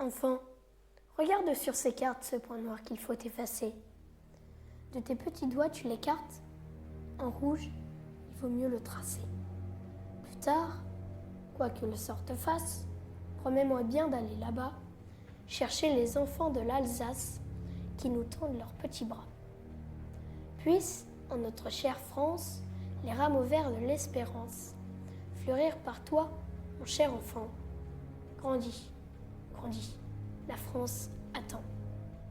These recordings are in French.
Enfant, regarde sur ces cartes ce point noir qu'il faut effacer. De tes petits doigts, tu l'écartes. En rouge, il vaut mieux le tracer. Plus tard, quoi que le sort te fasse, promets-moi bien d'aller là-bas, chercher les enfants de l'Alsace qui nous tendent leurs petits bras. Puissent, en notre chère France, les rameaux verts de l'espérance fleurir par toi, mon cher enfant. Grandis, grandis, la France attend.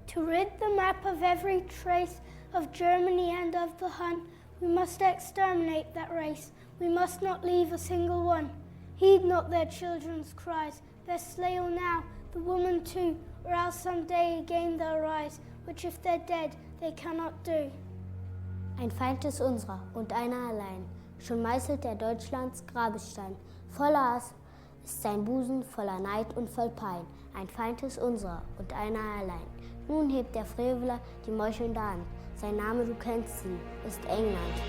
To rid the map of every trace of Germany and of the Hun, we must exterminate that race. We must not leave a single one. Heed not their children's cries. Best slay all now, the woman too, or else some day again they'll rise, which if they're dead, they cannot do. Ein Feind ist unserer und einer allein. Schon meißelt er Deutschlands Grabestein. Voller Hass ist sein Busen, voller Neid und voll Pein. Ein Feind ist unserer und einer allein. Nun hebt der Freveler die meuchelnde Hand. Sein Name, du kennst ihn, ist England.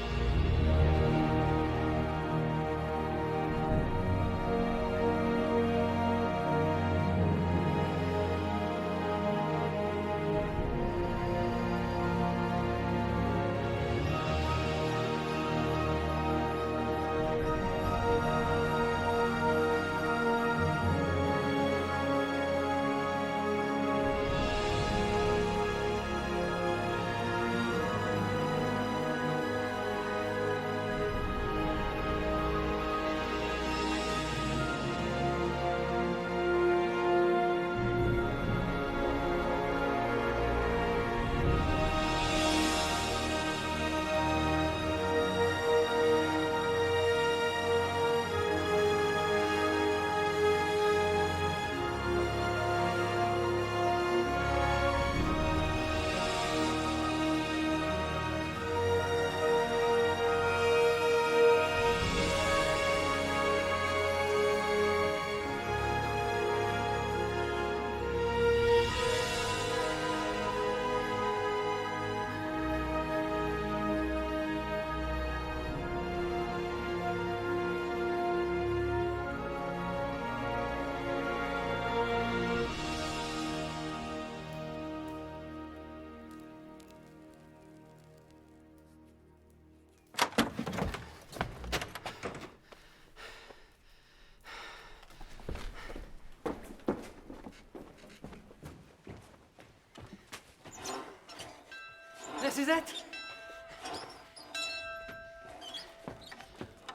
This is it.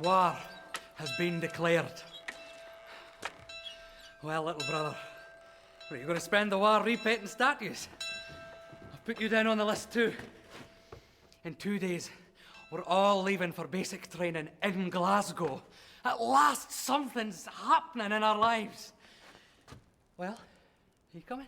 War has been declared. Well, little brother, are you going to spend the war repainting statues? I've put you down on the list too. In 2 days, we're all leaving for basic training in Glasgow. At last, something's happening in our lives. Well, are you coming?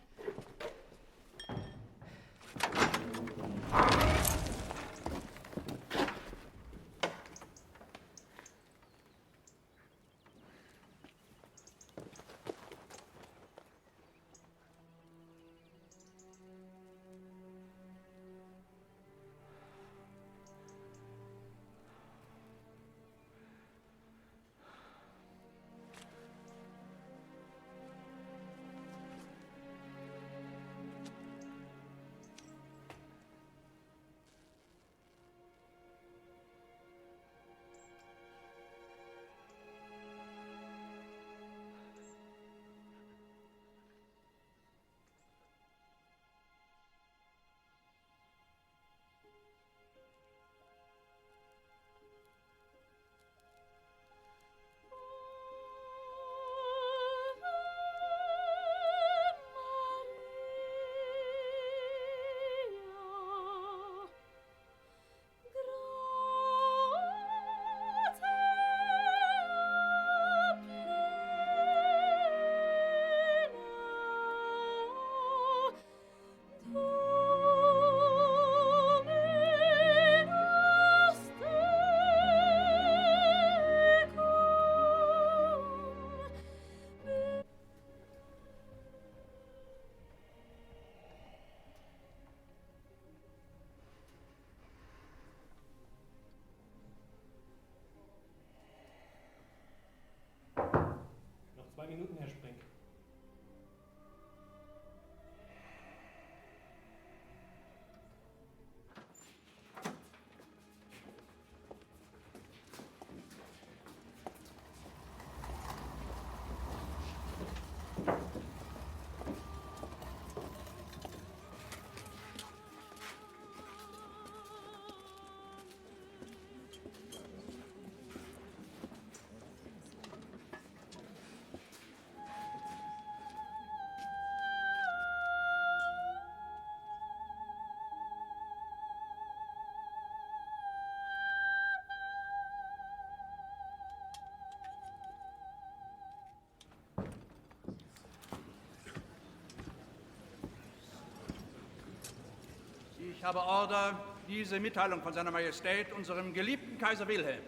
Ich habe Order, diese Mitteilung von Seiner Majestät, unserem geliebten Kaiser Wilhelm,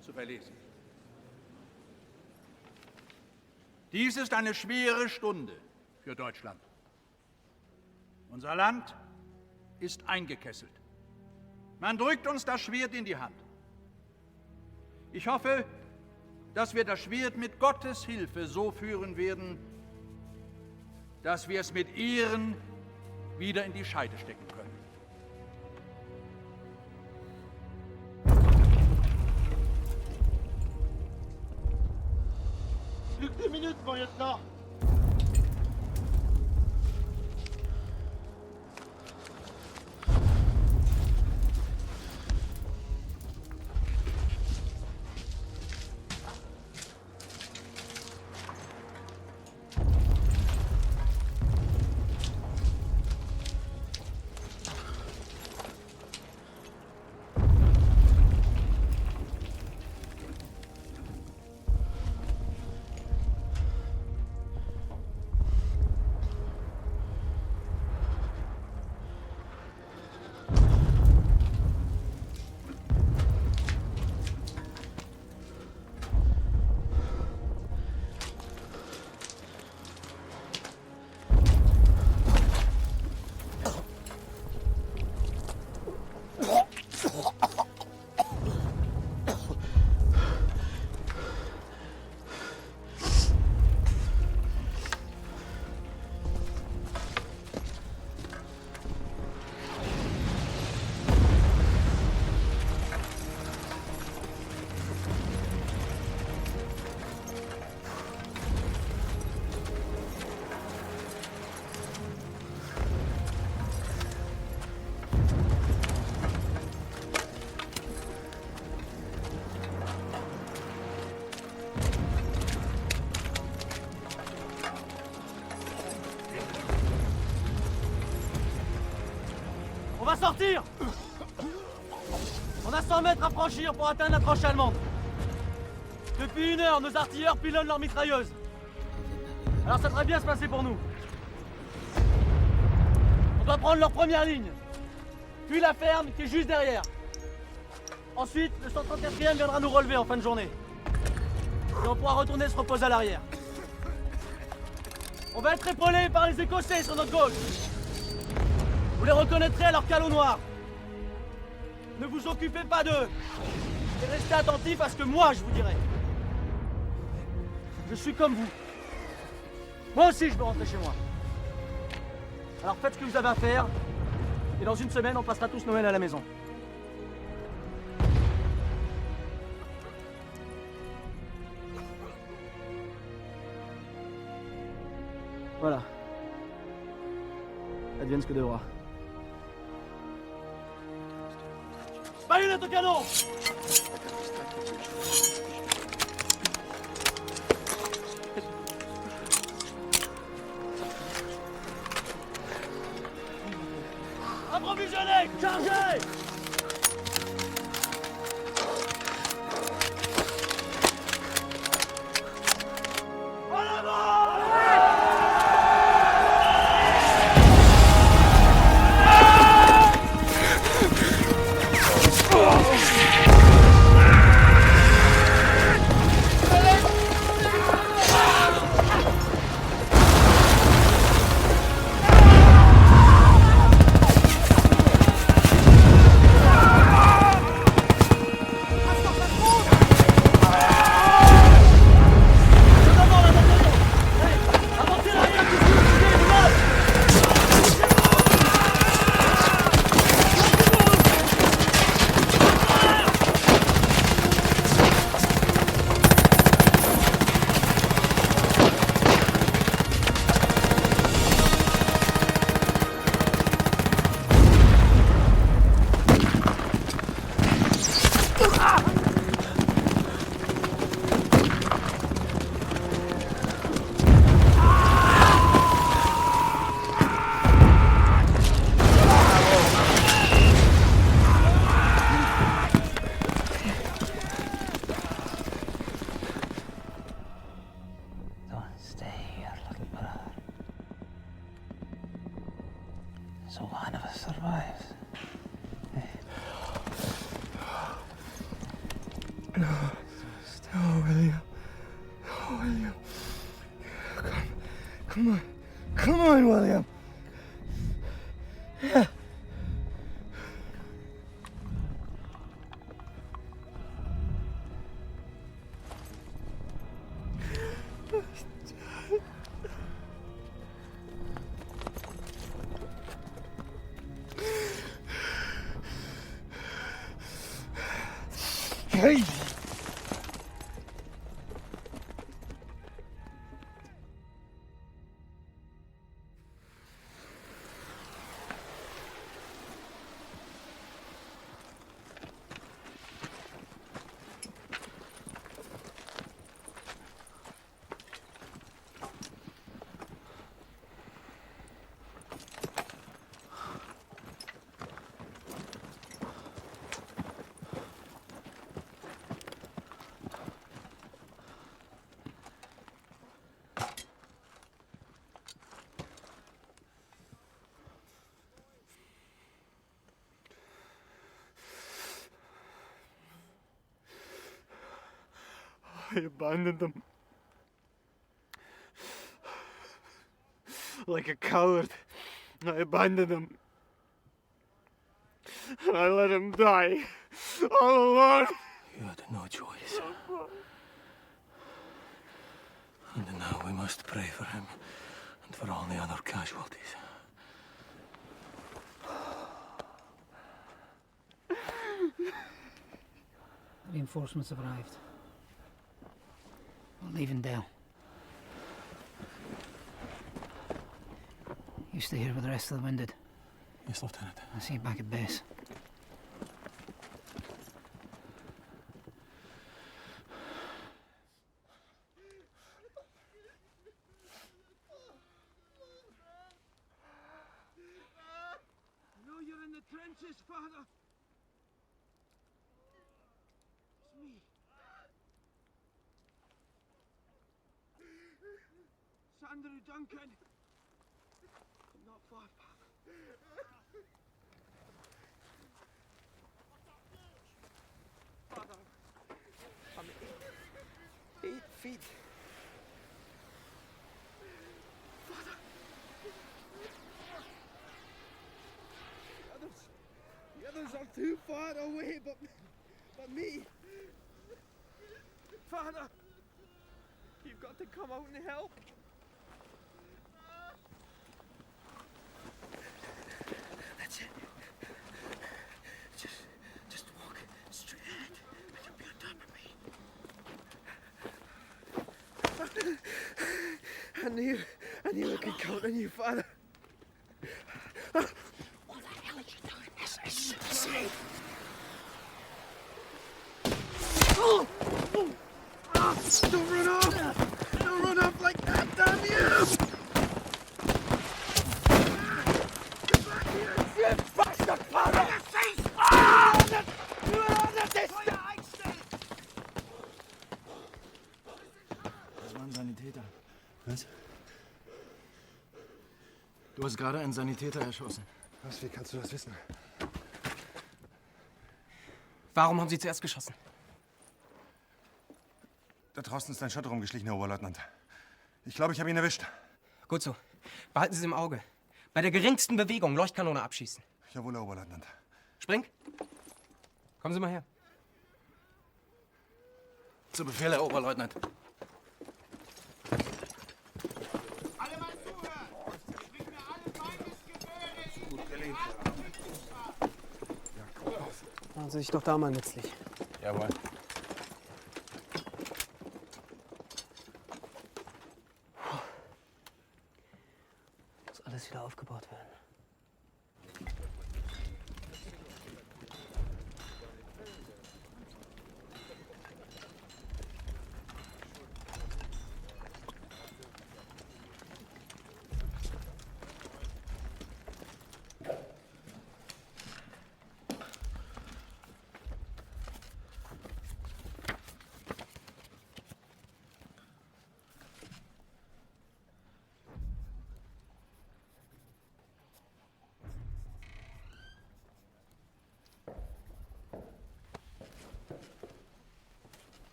zu verlesen. Dies ist eine schwere Stunde für Deutschland. Unser Land ist eingekesselt. Man drückt uns das Schwert in die Hand. Ich hoffe, dass wir das Schwert mit Gottes Hilfe so führen werden, dass wir es mit Ehren wieder in die Scheide stecken können. Plus que 2 minutes, mon lieutenant. On va sortir! On a 100 mètres à franchir pour atteindre la tranche allemande. Depuis 1 heure, nos artilleurs pilonnent leurs mitrailleuses. Alors ça devrait bien se passer pour nous. On doit prendre leur première ligne, puis la ferme qui est juste derrière. Ensuite, le 134e viendra nous relever en fin de journée. Et on pourra retourner se reposer à l'arrière. On va être épaulés par les Écossais sur notre gauche. Vous les reconnaîtrez à leur calot noir. Ne vous occupez pas d'eux. Et restez attentifs à ce que moi je vous dirai. Je suis comme vous. Moi aussi je veux rentrer chez moi. Alors faites ce que vous avez à faire. Et dans 1 semaine, on passera tous Noël à la maison. Voilà. Advienne ce que devra. Baïonnette au canon! Approvisionné! Chargez! En avant! So one of us survives. No, William. No, William. Come on. Come on, William. Yeah. Hey! I abandoned them. Like a coward, I abandoned them. And I let him die, all alone. You had no choice. And now we must pray for him and for all the other casualties. Reinforcements have arrived. We're leaving Dale. You stay here with the rest of the wounded. Yes, Lieutenant. I'll see you back at base. I know you're in the trenches, Father. It's me. Andrew Duncan. I'm not far, Father. Father, I'm 8 feet. Father. The others are too far away, but me. Father, you've got to come out and help. That's it. Just walk straight ahead and you'll be on top of me. I knew I could count on you, Father. What the hell are you doing? This is suicide. Don't run off! Don't run off like that, damn you! Get back here, you bastard, Father! Du är under Feuer einstellen! Das war ein Sanitäter. Was? Du hast gerade einen Sanitäter erschossen. Was? Wie kannst du das wissen? Warum haben Sie zuerst geschossen? Da draußen ist ein Schotter rumgeschlichen, Herr Oberleutnant. Ich glaube, ich habe ihn erwischt. Gut so. Behalten Sie es im Auge. Bei der geringsten Bewegung Leuchtkanone abschießen. Jawohl, Herr Oberleutnant. Spring. Kommen Sie mal her. Zu Befehl, Herr Oberleutnant. Alle mal zuhören! Bring mir alle Feindesgewehre! Gut gelingt. Machen Sie sich doch da mal nützlich. Jawohl. Muss alles wieder aufgebaut werden.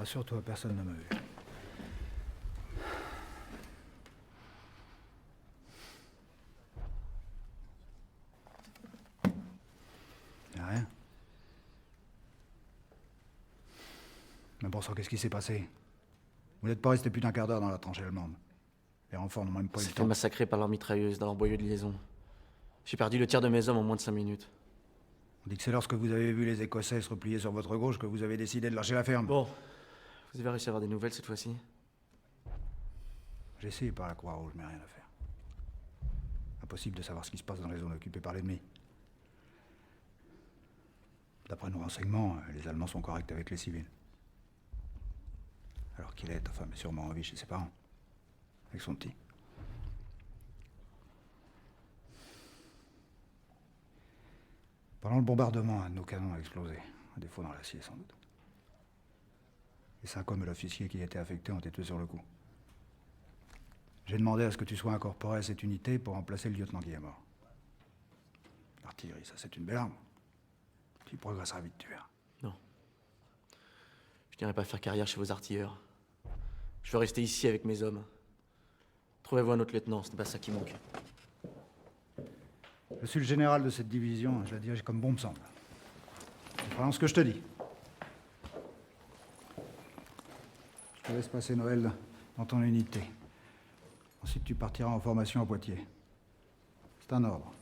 Rassure-toi, personne ne m'a vu. Y'a rien. Mais bon sang, qu'est-ce qui s'est passé? Vous n'êtes pas resté plus d'un quart d'heure dans la tranchée allemande. Les renforts n'ont même pas eu le s'est fait fait massacrer par leur mitrailleuse dans leur boyau de liaison. J'ai perdu le tiers de mes hommes en moins de 5 minutes. On dit que c'est lorsque vous avez vu les Écossais se replier sur votre gauche que vous avez décidé de lâcher la ferme. Bon, vous avez réussi à avoir des nouvelles cette fois-ci? J'ai essayé par la Croix-Rouge, mais rien à faire. Impossible de savoir ce qui se passe dans les zones occupées par l'ennemi. D'après nos renseignements, les Allemands sont corrects avec les civils. Alors qu'il est, ta femme est sûrement en vie chez ses parents. Avec son petit. Pendant le bombardement, un de nos canons a explosé. Un défaut dans l'acier, sans doute. Les 5 hommes et l'officier qui étaient affectés ont été tués sur le coup. J'ai demandé à ce que tu sois incorporé à cette unité pour remplacer le lieutenant qui est mort. L'artillerie, ça c'est une belle arme. Tu progresseras vite, tu verras. Non. Je n'irai pas faire carrière chez vos artilleurs. Je veux rester ici avec mes hommes. Trouvez-vous un autre lieutenant, ce n'est pas ça qui manque. Je suis le général de cette division, je la dirige comme bon me semble. Tu feras ce que je te dis. Je te laisse passer Noël dans ton unité. Ensuite, tu partiras en formation à Poitiers. C'est un ordre.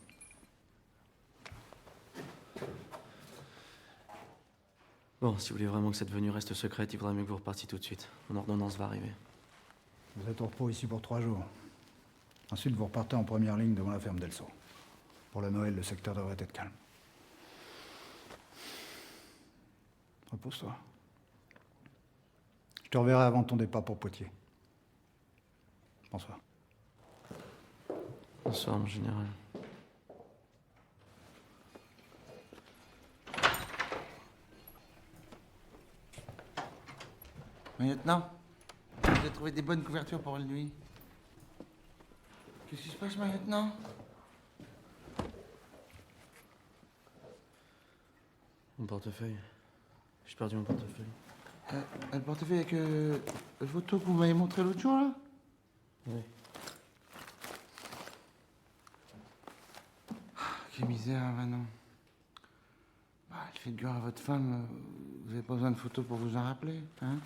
Bon, si vous voulez vraiment que cette venue reste secrète, il faudrait mieux que vous repartiez tout de suite. Mon ordonnance va arriver. Vous êtes au repos ici pour 3 jours. Ensuite, vous repartez en première ligne devant la ferme d'Elso. Pour la Noël, le secteur devrait être calme. Repose-toi. Je te reverrai avant ton départ pour Poitiers. Bonsoir. Bonsoir, mon général. Lieutenant, vous avez trouvé des bonnes couvertures pour la nuit. Qu'est-ce qui se passe, mon lieutenant? Mon portefeuille. J'ai perdu mon portefeuille. Le portefeuille avec la photo que vous m'avez montrée l'autre jour, là? Oui. Quelle misère, Manon. Bah, elle fait dur à votre femme. Vous n'avez pas besoin de photos pour vous en rappeler, hein?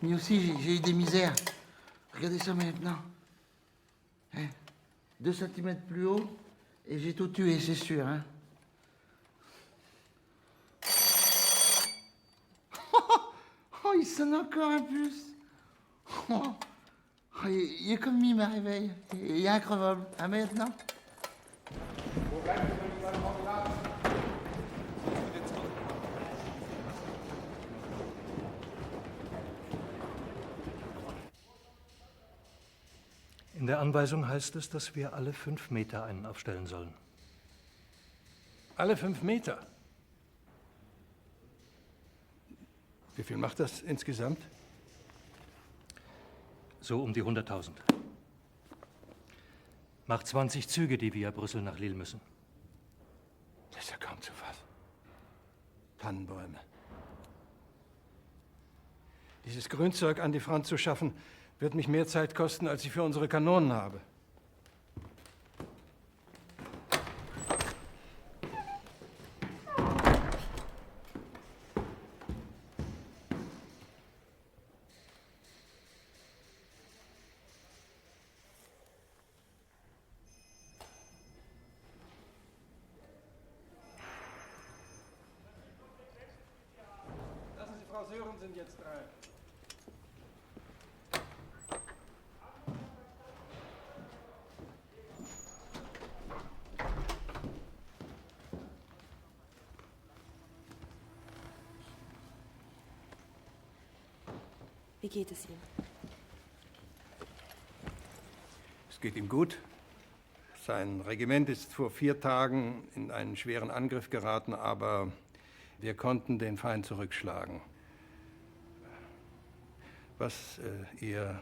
Mais aussi, j'ai eu des misères. Regardez ça maintenant. 2 centimètres plus haut, et j'ai tout tué, c'est sûr, hein? Oh, il sonne encore un plus. Oh, il est comme mis, ma réveil. Il est increvable. Ah, maintenant? In der Anweisung heißt es, dass wir alle 5 Meter einen aufstellen sollen. Alle 5 Meter? Wie viel macht das insgesamt? So um die 100.000. Macht 20 Züge, die via Brüssel nach Lille müssen. Das ist ja kaum zu fassen. Tannenbäume. Dieses Grünzeug an die Front zu schaffen, wird mich mehr Zeit kosten, als ich für unsere Kanonen habe. Lassen Sie Frau Sörensen jetzt rein. Wie geht es ihm? Es geht ihm gut. Sein Regiment ist vor 4 Tagen in einen schweren Angriff geraten, aber wir konnten den Feind zurückschlagen. Was Ihr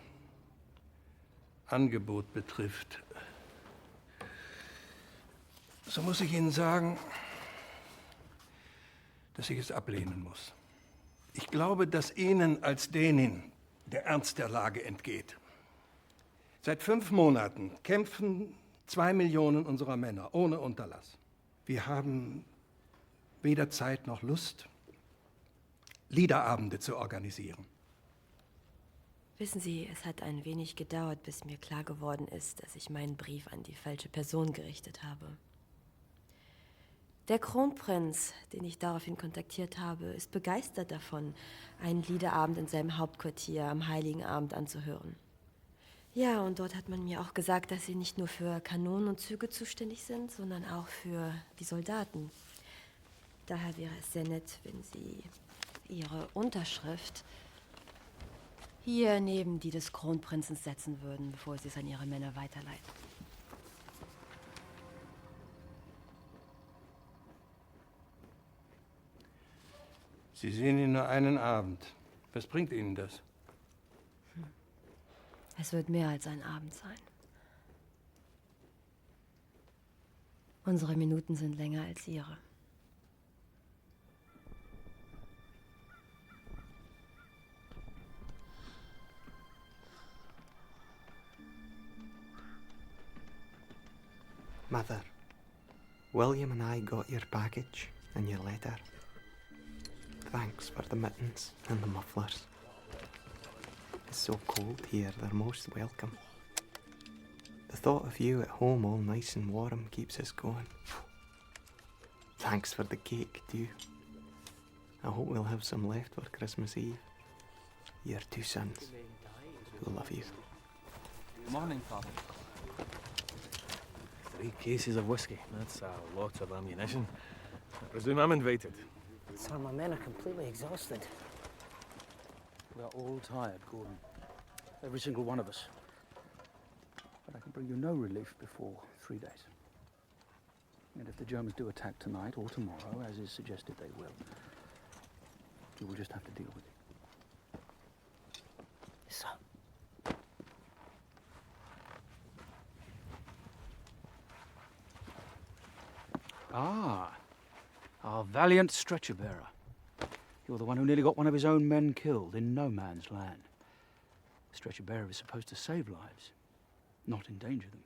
Angebot betrifft, so muss ich Ihnen sagen, dass ich es ablehnen muss. Ich glaube, dass Ihnen als Dänin der Ernst der Lage entgeht. Seit 5 Monaten kämpfen 2 Millionen unserer Männer ohne Unterlass. Wir haben weder Zeit noch Lust, Liederabende zu organisieren. Wissen Sie, es hat ein wenig gedauert, bis mir klar geworden ist, dass ich meinen Brief an die falsche Person gerichtet habe. Der Kronprinz, den ich daraufhin kontaktiert habe, ist begeistert davon, einen Liederabend in seinem Hauptquartier am Heiligen Abend anzuhören. Ja, und dort hat man mir auch gesagt, dass sie nicht nur für Kanonen und Züge zuständig sind, sondern auch für die Soldaten. Daher wäre es sehr nett, wenn Sie Ihre Unterschrift hier neben die des Kronprinzen setzen würden, bevor Sie es an Ihre Männer weiterleiten. Sie sehen ihn nur einen Abend. Was bringt Ihnen das? Es wird mehr als ein Abend sein. Unsere Minuten sind länger als Ihre. Mother, William and I got your package and your letter. Thanks for the mittens and the mufflers. It's so cold here, they're most welcome. The thought of you at home all nice and warm keeps us going. Thanks for the cake, too. I hope we'll have some left for Christmas Eve. Your 2 sons, who love you. Good morning, Father. 3 cases of whiskey. That's a lot of ammunition. I presume I'm invited. Sir, my men are completely exhausted. We are all tired, Gordon. Every single one of us. But I can bring you no relief before 3 days. And if the Germans do attack tonight or tomorrow, as is suggested they will, you will just have to deal with it. Sir. Ah, our valiant stretcher bearer. You're the one who nearly got one of his own men killed in no man's land. The stretcher bearer is supposed to save lives, not endanger them.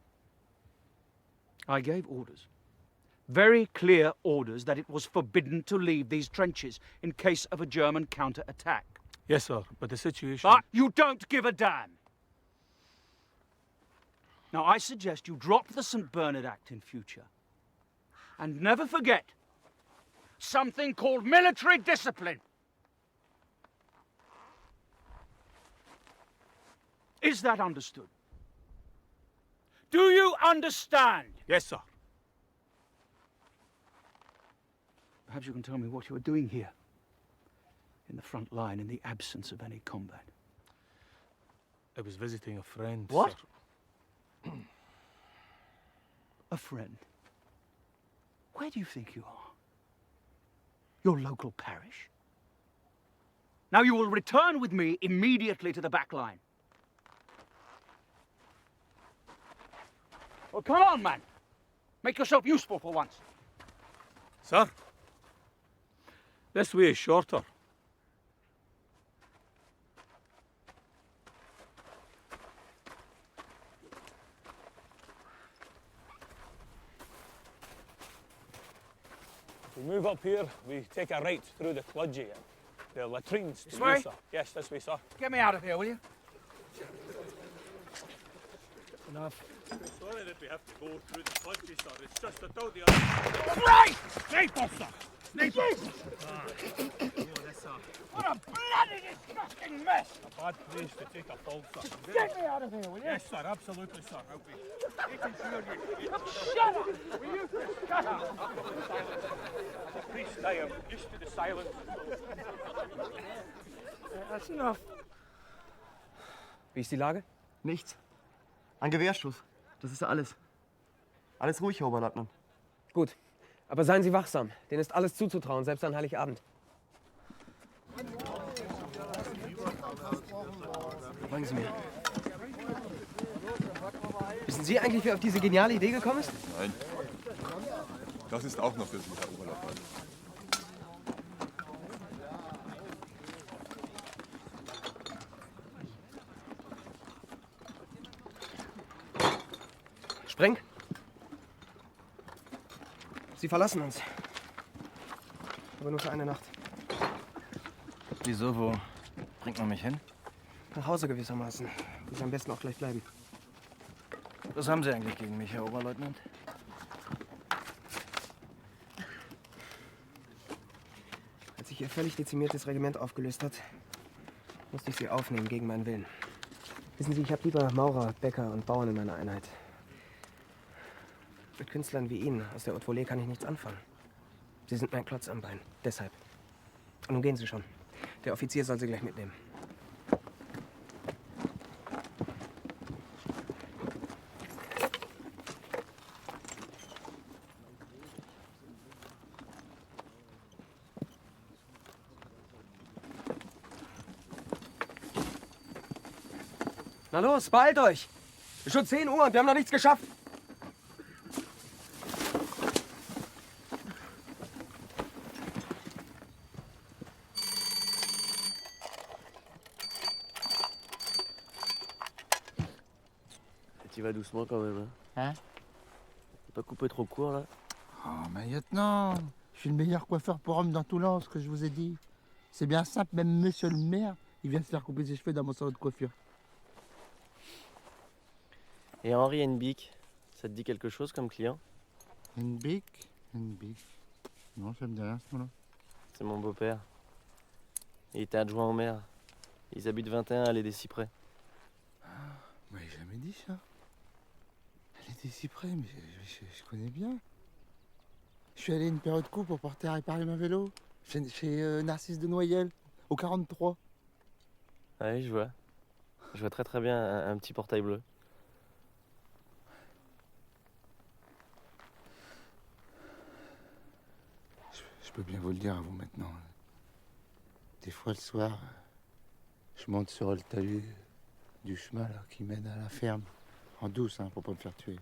I gave orders, very clear orders, that it was forbidden to leave these trenches in case of a German counter-attack. Yes, sir, but the situation... But you don't give a damn. Now, I suggest you drop the St. Bernard Act in future. And never forget something called military discipline. Is that understood? Do you understand? Yes, sir. Perhaps you can tell me what you are doing here, in the front line, in the absence of any combat. I was visiting a friend. What? Sir. A friend? Where do you think you are? Your local parish? Now you will return with me immediately to the back line. Well, come on, man. Make yourself useful for once. Sir, this way is shorter. We move up here, we take a right through the Cludgy. The latrines. This way? Sir. Yes, this way, sir. Get me out of here, will you? Enough. Sorry that we have to go through the Cludgy, sir. It's just that all the other... Right! Sniper, sir! Sniper! Yes, sir. What a bloody disgusting mess! A bad place to take a fall, sir. Get me out of here, will you? Yes, sir, absolutely, sir. I'll be making sure you... Shut up! Will you shut up? Priest, I am used to the silence. That's enough. Wie ist die Lage? Nichts. Ein Gewehrschuss. Das ist alles. Alles ruhig, Herr Oberleutnant. Gut. Aber seien Sie wachsam. Denen ist alles zuzutrauen, selbst an Heiligabend. Folgen Sie mir. Wissen Sie eigentlich, wer auf diese geniale Idee gekommen ist? Nein. Das ist auch noch für Sie, Herr Oberleutnant. Spring. Sie verlassen uns. Aber nur für eine Nacht. Wieso? Wo bringt man mich hin? Nach Hause gewissermaßen. Muss am besten auch gleich bleiben. Was haben Sie eigentlich gegen mich, Herr Oberleutnant? Als sich Ihr völlig dezimiertes Regiment aufgelöst hat, musste ich Sie aufnehmen gegen meinen Willen. Wissen Sie, ich habe lieber Maurer, Bäcker und Bauern in meiner Einheit. Mit Künstlern wie Ihnen aus der Haute Volée kann ich nichts anfangen. Sie sind mein Klotz am Bein. Deshalb. Und nun gehen Sie schon. Der Offizier soll Sie gleich mitnehmen. Na los, beeilt euch! Es ist schon 10 Uhr und wir haben noch nichts geschafft. Tu vas doucement quand même. Hein? Faut pas couper trop court là. Oh, mais lieutenant, je suis le meilleur coiffeur pour hommes dans tout l'an, ce que je vous ai dit. C'est bien simple, même monsieur le maire, il vient se faire couper ses cheveux dans mon salon de coiffure. Et Henri Henbick, ça te dit quelque chose comme client? Henbick? Non, ça me dit rien ce mot-là. C'est mon beau-père. Il était adjoint au maire. Ils habitent 21 allée des Cyprès. Moi, j'ai jamais dit ça. Elle était si près, mais je connais bien. Je suis allé une période courte pour porter à réparer ma vélo. Chez Narcisse de Noyelles, au 43. Ah oui, je vois. Je vois très bien un petit portail bleu. Je peux bien vous le dire à vous maintenant. Des fois, le soir, je monte sur le talus du chemin là, qui mène à la ferme. En douce, hein, pour pas me faire tuer.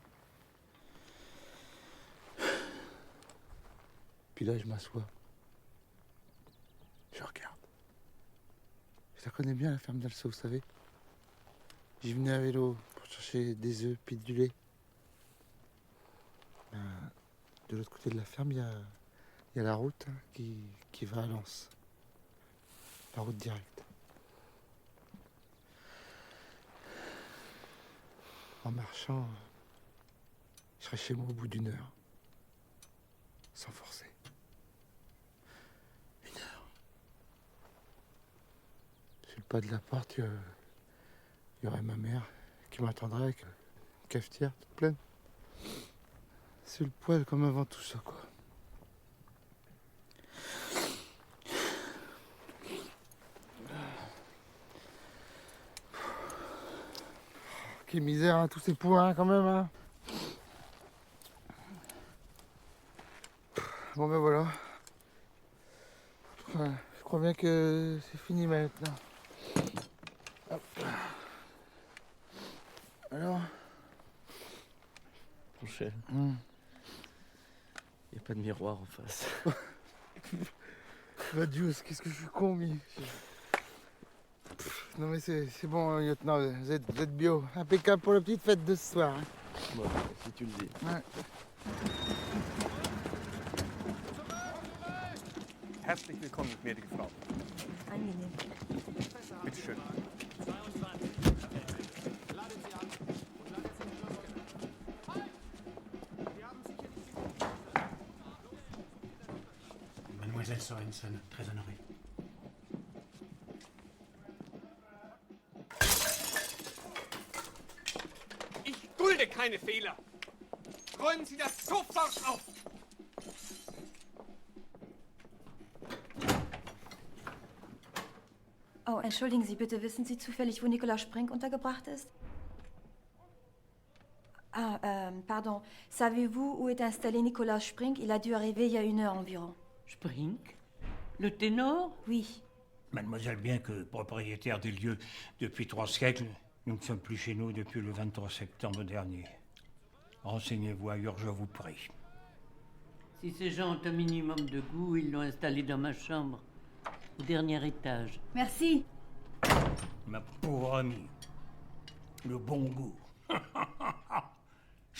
Puis là, je m'assois. Je regarde. Je la connais bien, la ferme d'Alsaut, vous savez. J'y venais à vélo pour chercher des œufs puis du lait. De l'autre côté de la ferme, il y a la route hein, qui va à Lens. La route directe. En marchant, je serai chez moi au bout d'1 heure. Sans forcer. 1 heure. Sur le pas de la porte, il y aurait ma mère qui m'attendrait avec une cafetière toute pleine. C'est le poil comme avant tout ça, quoi. Quelle misère, hein, tous ces points quand même. Hein. Bon ben voilà. Ouais, je crois bien que c'est fini maintenant. Hop. Alors Michel. Il n'y a pas de miroir en face. Va Dieu, qu'est-ce que je suis con, mais... Non mais c'est bon, lieutenant, vous êtes bio. Impeccable pour la petite fête de ce soir. Hein. Bon, si tu le dis. Ouais. Herzlich willkommen, gnädige Frau. Angenehm. Bitte schön. Mademoiselle Sorensen, très honorée. Ich dulde keine Fehler. Räumen Sie das sofort auf. Oh, entschuldigen Sie bitte, wissen Sie zufällig, wo Nicolas Sprink untergebracht ist? Pardon. Savez-vous où est installé Nicolas Sprink? Il a dû arriver il y a 1 heure environ. Sprink? Le ténor? Oui. Mademoiselle, bien que propriétaire des lieux depuis 3 siècles, nous ne sommes plus chez nous depuis le 23 septembre dernier. Renseignez-vous ailleurs, je vous prie. Si ces gens ont un minimum de goût, ils l'ont installé dans ma chambre, au dernier étage. Merci. Ma pauvre amie, le bon goût.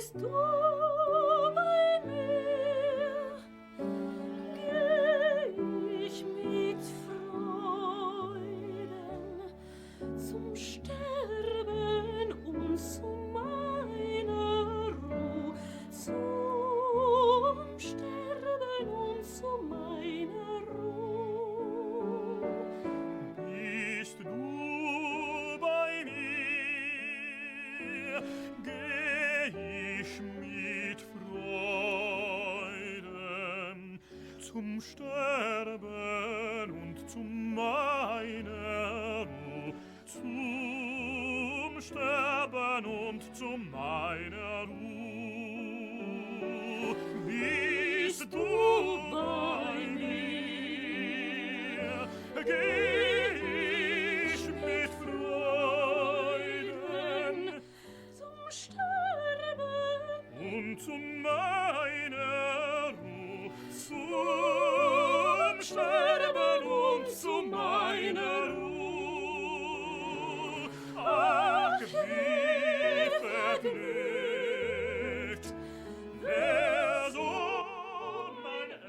Bist du bei mir, geh ich mit Freuden zum Sterben und zu meiner Ruhe, zum Sterben und zu meiner Ruhe. Bist du bei mir, geh ich mit Freuden zum Sterben und zu meiner Ruhe, zum Sterben und zu meiner Ruhe. Bist du bei mir, geh ich mit Freuden zum Sterben und zu meiner Ruhe, zum Sterben und zu meiner Ruhe. Ach, wie vergnügt wär so mein Ende.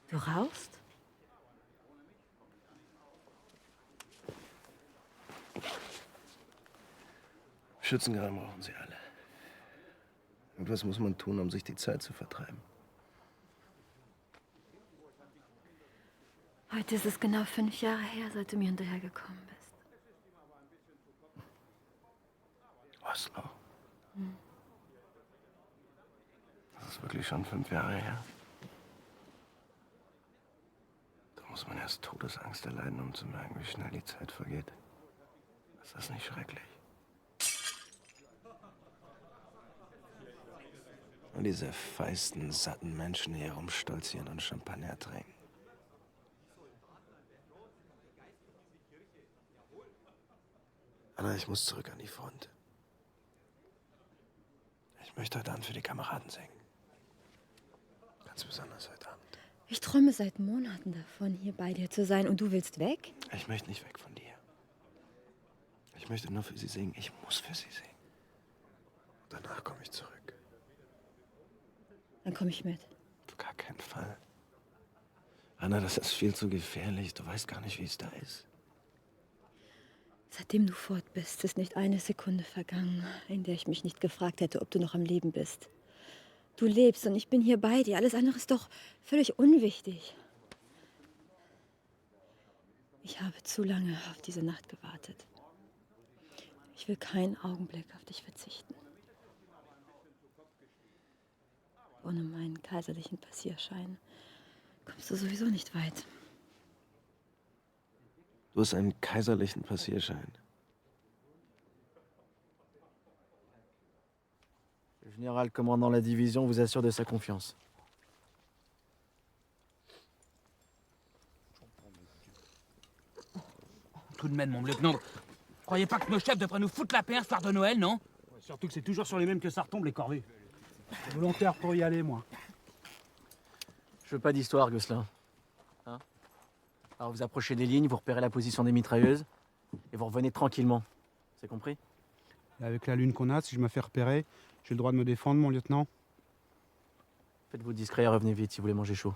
Du rauchst? Schützengraben brauchen sie alle. Irgendwas muss man tun, um sich die Zeit zu vertreiben. Heute ist es genau 5 Jahre her, seit du mir hinterhergekommen bist. Oslo. Das ist wirklich schon 5 Jahre her. Da muss man erst Todesangst erleiden, um zu merken, wie schnell die Zeit vergeht. Ist das nicht schrecklich? Und diese feisten, satten Menschen, die hier rumstolzieren und Champagner trinken. Anna, ich muss zurück an die Front. Ich möchte heute Abend für die Kameraden singen. Ganz besonders heute Abend. Ich träume seit Monaten davon, hier bei dir zu sein, und du willst weg? Ich möchte nicht weg von dir. Ich möchte nur für sie singen. Ich muss für sie singen. Danach komme ich zurück. Dann komme ich mit. Auf gar keinen Fall. Anna, das ist viel zu gefährlich. Du weißt gar nicht, wie es da ist. Seitdem du fort bist, ist nicht eine Sekunde vergangen, in der ich mich nicht gefragt hätte, ob du noch am Leben bist. Du lebst und ich bin hier bei dir. Alles andere ist doch völlig unwichtig. Ich habe zu lange auf diese Nacht gewartet. Ich will keinen Augenblick auf dich verzichten. Ohne meinen kaiserlichen Passierschein kommst du sowieso nicht weit. Du hast einen kaiserlichen Passierschein. Le général commandant la division vous assure de sa confiance. Tout de même, mon lieutenant, croyez pas que nos chefs devraient nous foutre la paix un soir de Noël, non? Surtout que c'est toujours sur les mêmes que ça retombe, les corvées. Je suis volontaire pour y aller, moi. Je veux pas d'histoire, Gosselin. Hein? Alors vous approchez des lignes, vous repérez la position des mitrailleuses, et vous revenez tranquillement. C'est compris? Et avec la lune qu'on a, si je me fais repérer, j'ai le droit de me défendre, mon lieutenant? Faites-vous discret et revenez vite si vous voulez manger chaud.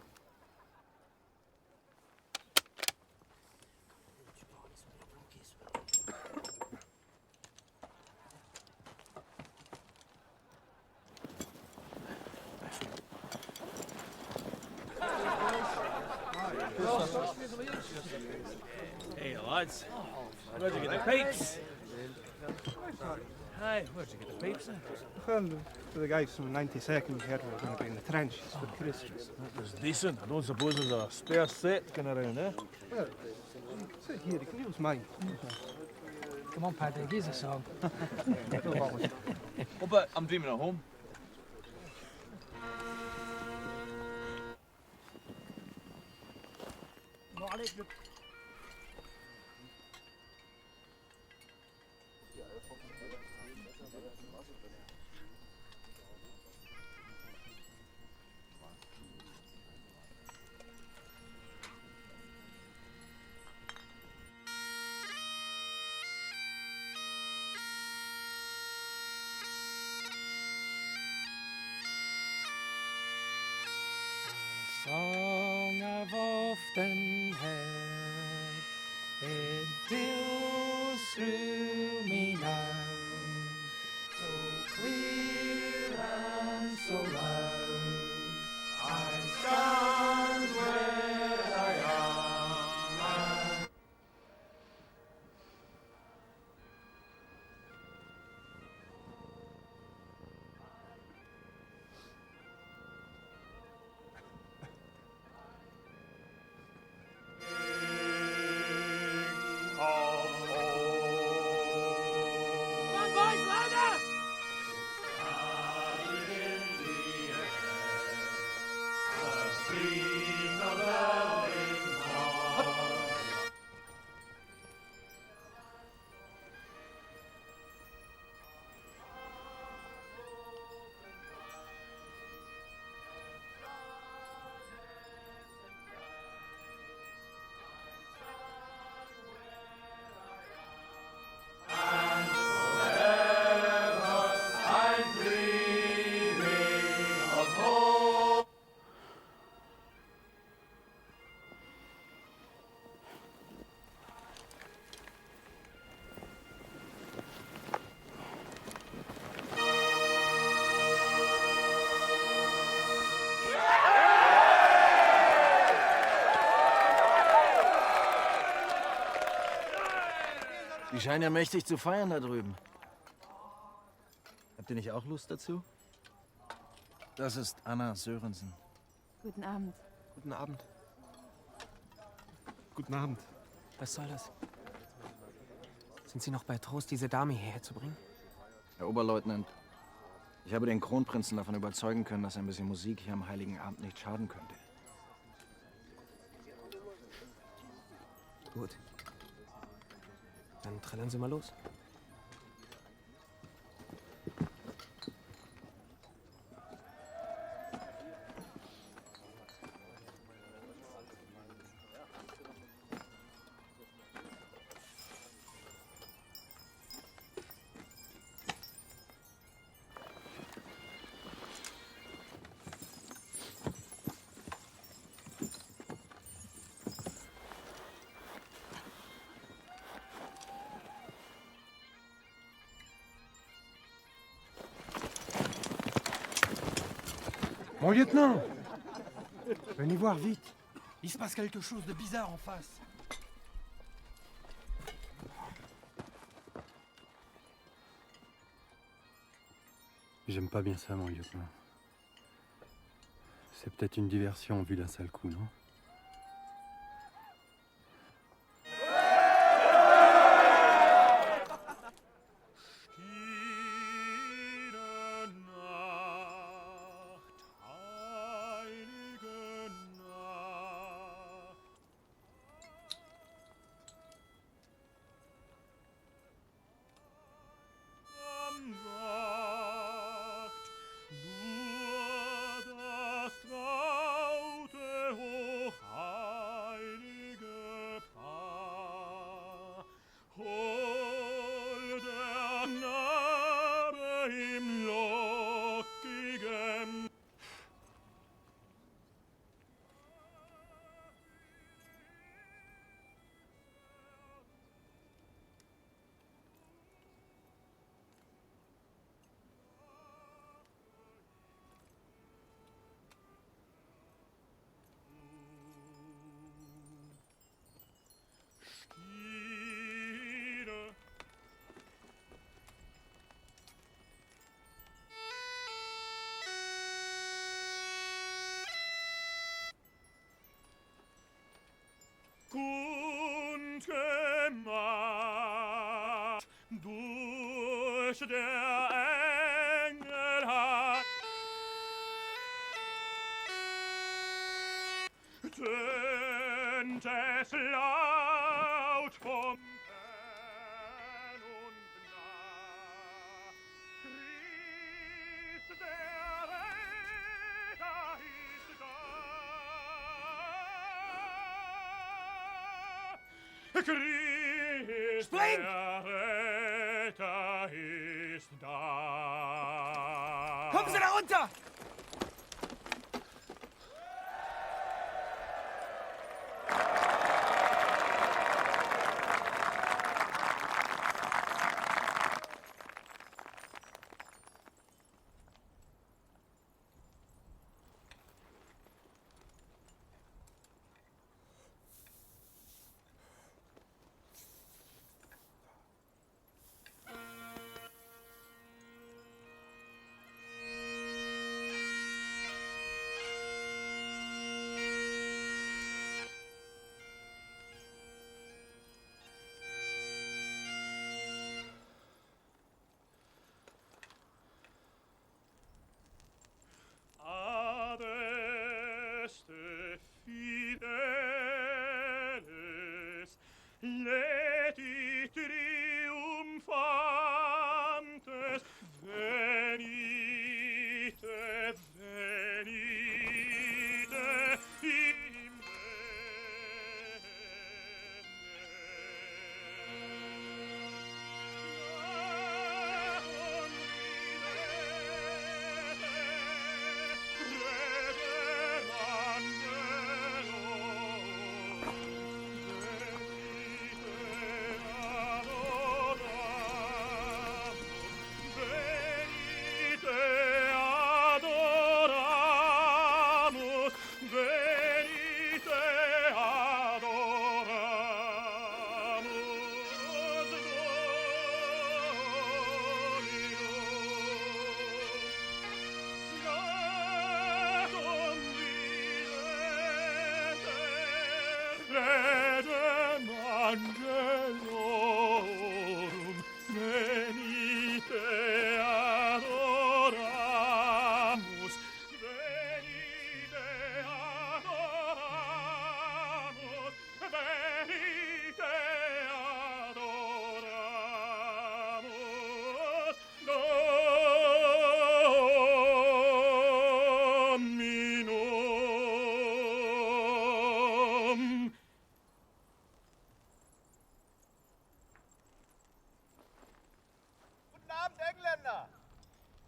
Hey, lads. Where'd you get the pipes? Hi, where'd you get the pipes? Well, the guys from 92nd heard we were going to be in the trenches for Christmas. That was decent. I don't suppose there's a spare set going around, eh? Well, sit here, you can use mine. Come on, Paddy, give us a song. Oh, but I'm dreaming at home. head. It fills through me now, so clear and so loud. I stand where I am. Come on, boys, louder! Die scheinen ja mächtig zu feiern da drüben. Habt ihr nicht auch Lust dazu? Das ist Anna Sörensen. Guten Abend. Guten Abend. Guten Abend. Was soll das? Sind Sie noch bei Trost, diese Dame hierher zu bringen? Herr Oberleutnant, ich habe den Kronprinzen davon überzeugen können, dass ein bisschen Musik hier am Heiligen Abend nicht schaden könnte. Gut. Dann trällern Sie mal los. Mon lieutenant! Venez voir vite. Il se passe quelque chose de bizarre en face. J'aime pas bien ça, mon lieutenant. C'est peut-être une diversion vue d'un seul coup, non? Gemacht durch der Engel hat tönt es laut vom Fern und nah. Christ der Retter ist da. Christ der Retter ist da. Kommen Sie da runter!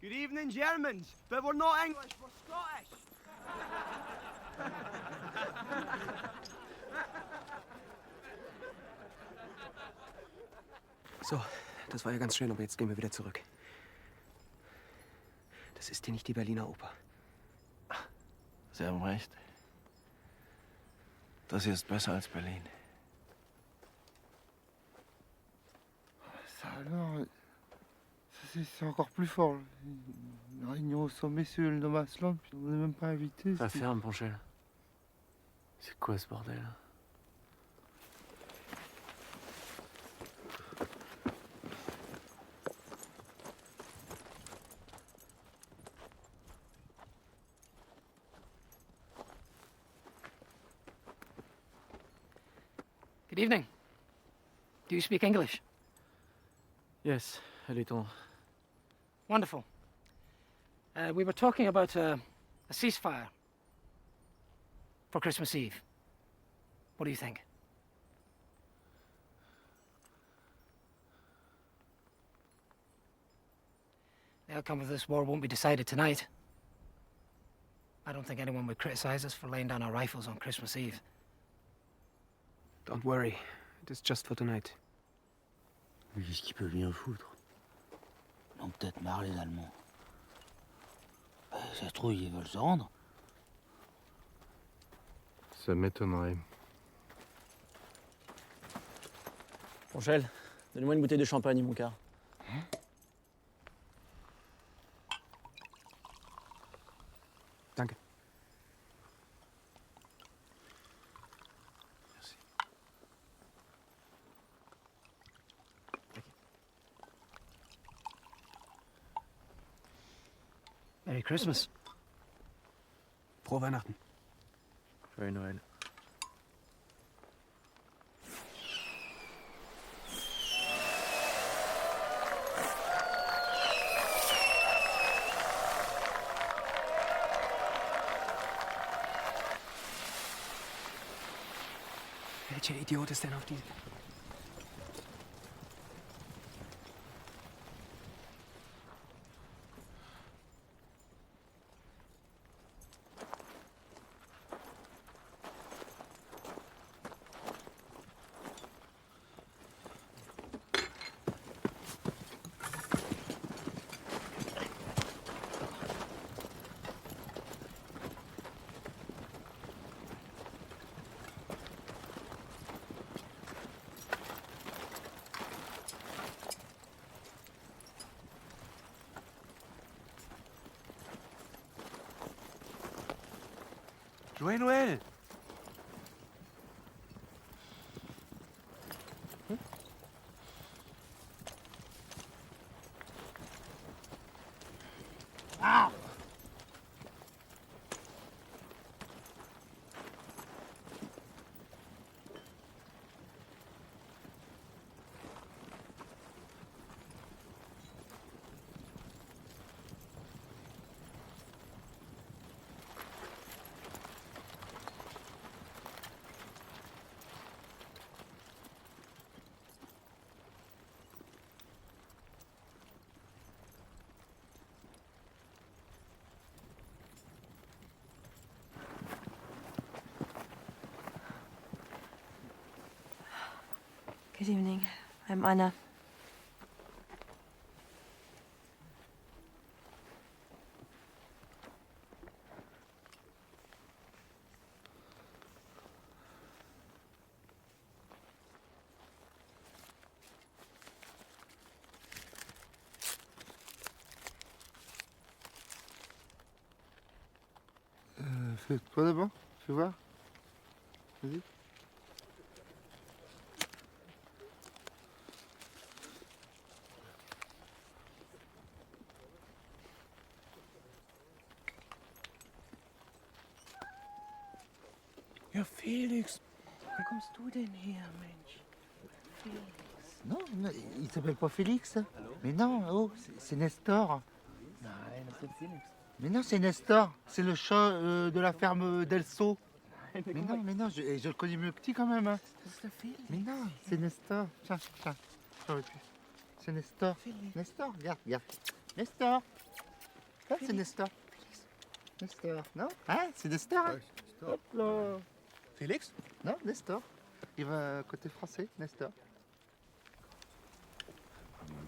Good evening, Germans. But we're not English, we're Scottish. So, das war ja ganz schön, aber jetzt gehen wir wieder zurück. Das ist hier nicht die Berliner Oper. Sie haben recht. Das hier ist besser als Berlin. Ça alors, c'est encore plus fort. Une réunion au sommet sur le Nomasland, puis on n'est même pas invité. Ça ferme, Ponchel. C'est quoi ce bordel? Good evening. Do you speak English? Yes, a little. Wonderful. We were talking about a ceasefire for Christmas Eve. What do you think? The outcome of this war won't be decided tonight. I don't think anyone would criticize us for laying down our rifles on Christmas Eve. Don't worry. It is just for tonight. Mais qu'est-ce qu'ils peuvent bien foutre? Ils ont peut-être marre les Allemands. Ça se trouve, ils veulent se rendre. Ça m'étonnerait. Ponchel, donne-moi une bouteille de champagne, mon quart. Danke. Merry Christmas. Frohe Weihnachten. Joyeux Noël. Welcher Idiot ist denn auf diese... Joyeux Noël! Ah! Good evening. I'm Anna. Fais-toi d'abord, fais voir. Vas-y. Ja, Felix, wie kommst du denn her, Mensch? Felix. Non, il s'appelle pas Félix. Mais non, oh, c'est Nestor. Nein, das ist Felix. Mais non, c'est Nestor. C'est le chat de la ferme d'Elso. Mais non, je le connais mieux petit quand même. Hein. Das ist der Felix. Mais non, c'est Nestor. Tiens, j'aurais pu. C'est Nestor. Felix. Nestor, regarde. Nestor. Ah, c'est Nestor. Nestor, non? Hein? C'est Nestor? Hein? Hop là. Félix? Non, Nestor. Il va côté français, Nestor.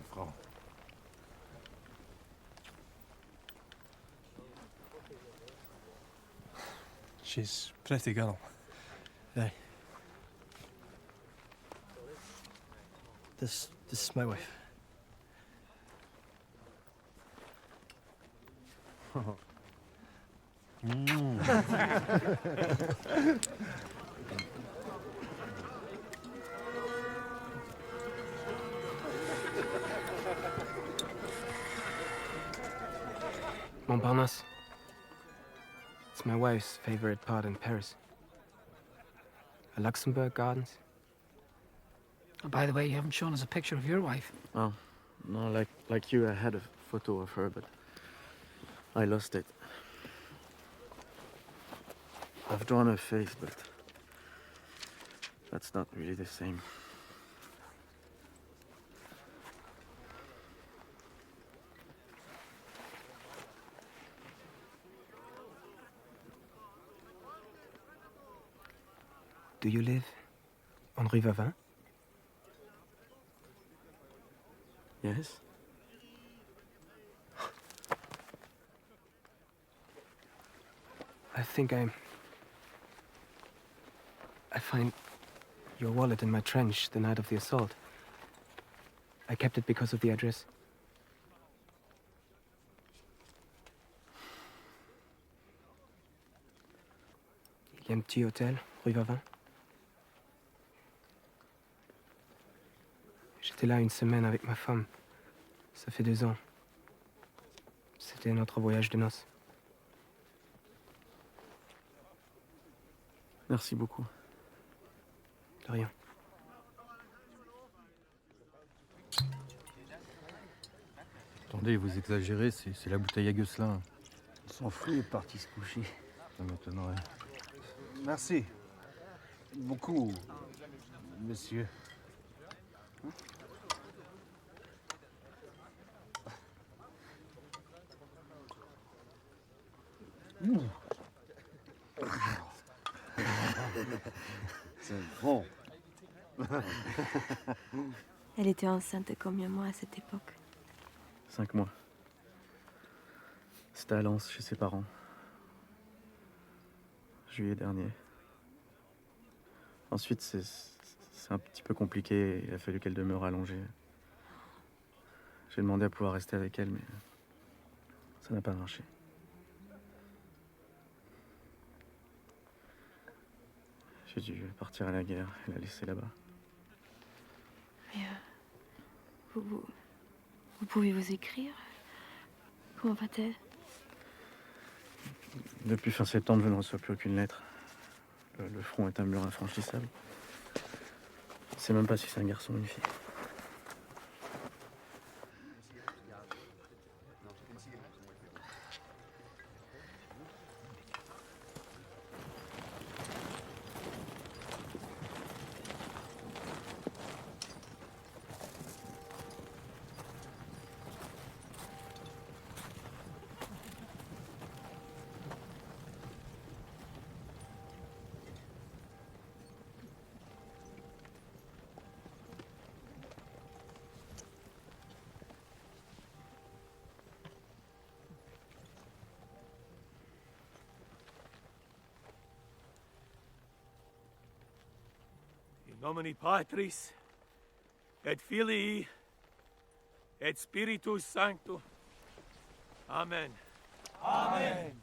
Frau. She's pretty girl. Aye. This is my wife. Montparnasse. It's my wife's favorite part in Paris. The Luxembourg Gardens. Oh, by the way, you haven't shown us a picture of your wife. Oh, no, like you, I had a photo of her, but I lost it. I've drawn her face, but that's not really the same. Do you live on Rue Vavin? Yes? I think I find your wallet in my trench the night of the assault. I kept it because of the address. Il y a un petit hôtel, Rue Vavin. J'étais là une semaine avec ma femme. Ça fait 2 ans. C'était notre voyage de noces. Merci beaucoup. De rien. Attendez, vous exagérez, c'est la bouteille à Gosselin. On s'en fout, il est parti se coucher. Ça m'étonnerait. Merci. Beaucoup, monsieur. C'est bon. Elle était enceinte de combien de mois à cette époque? 5 mois. C'était à Lens, chez ses parents. Juillet dernier. Ensuite, c'est un petit peu compliqué. Il a fallu qu'elle demeure allongée. J'ai demandé à pouvoir rester avec elle, mais ça n'a pas marché. J'ai dû partir à la guerre et la laisser là-bas. Mais vous pouvez vous écrire? Comment va-t-elle? Depuis fin septembre, je ne reçois plus aucune lettre. Le front est un mur infranchissable. Je ne sais même pas si c'est un garçon ou une fille. In nomine Patris, et Filii, et Spiritus Sancto. Amen. Amen.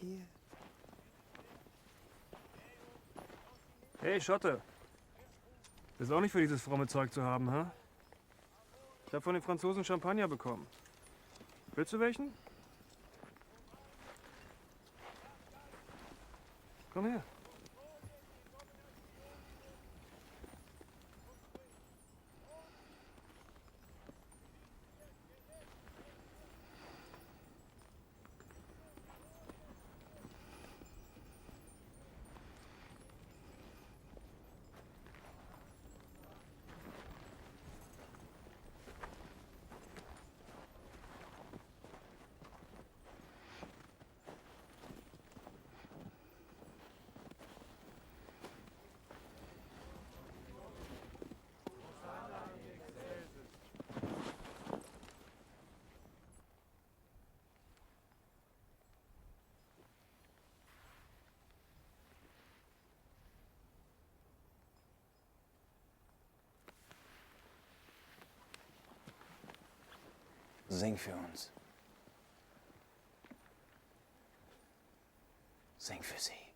here. Hey, Schotte. Bist auch nicht für dieses fromme Zeug zu haben, hä? Ich habe von den Franzosen Champagner bekommen. Willst du welchen? Komm her. Sing für uns. Sing für sie.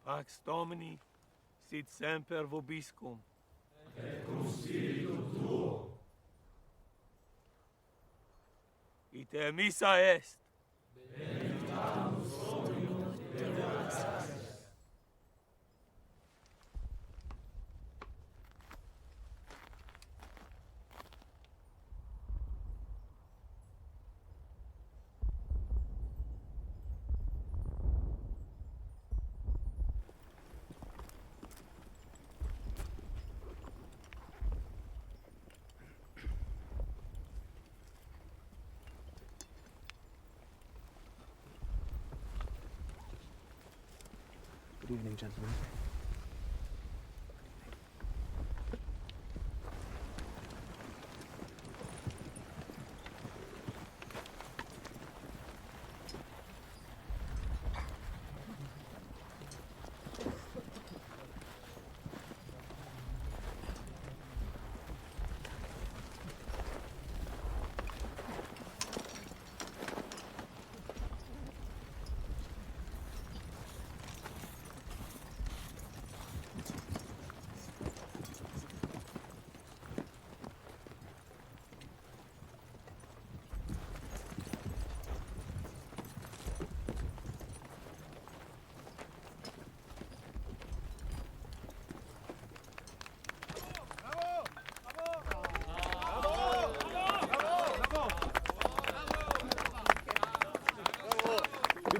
Pax Domini, sit semper vobiscum. Et cum spiritu tuo. Ite missa est. Benedictamus Dominus Deus. evening, gentlemen.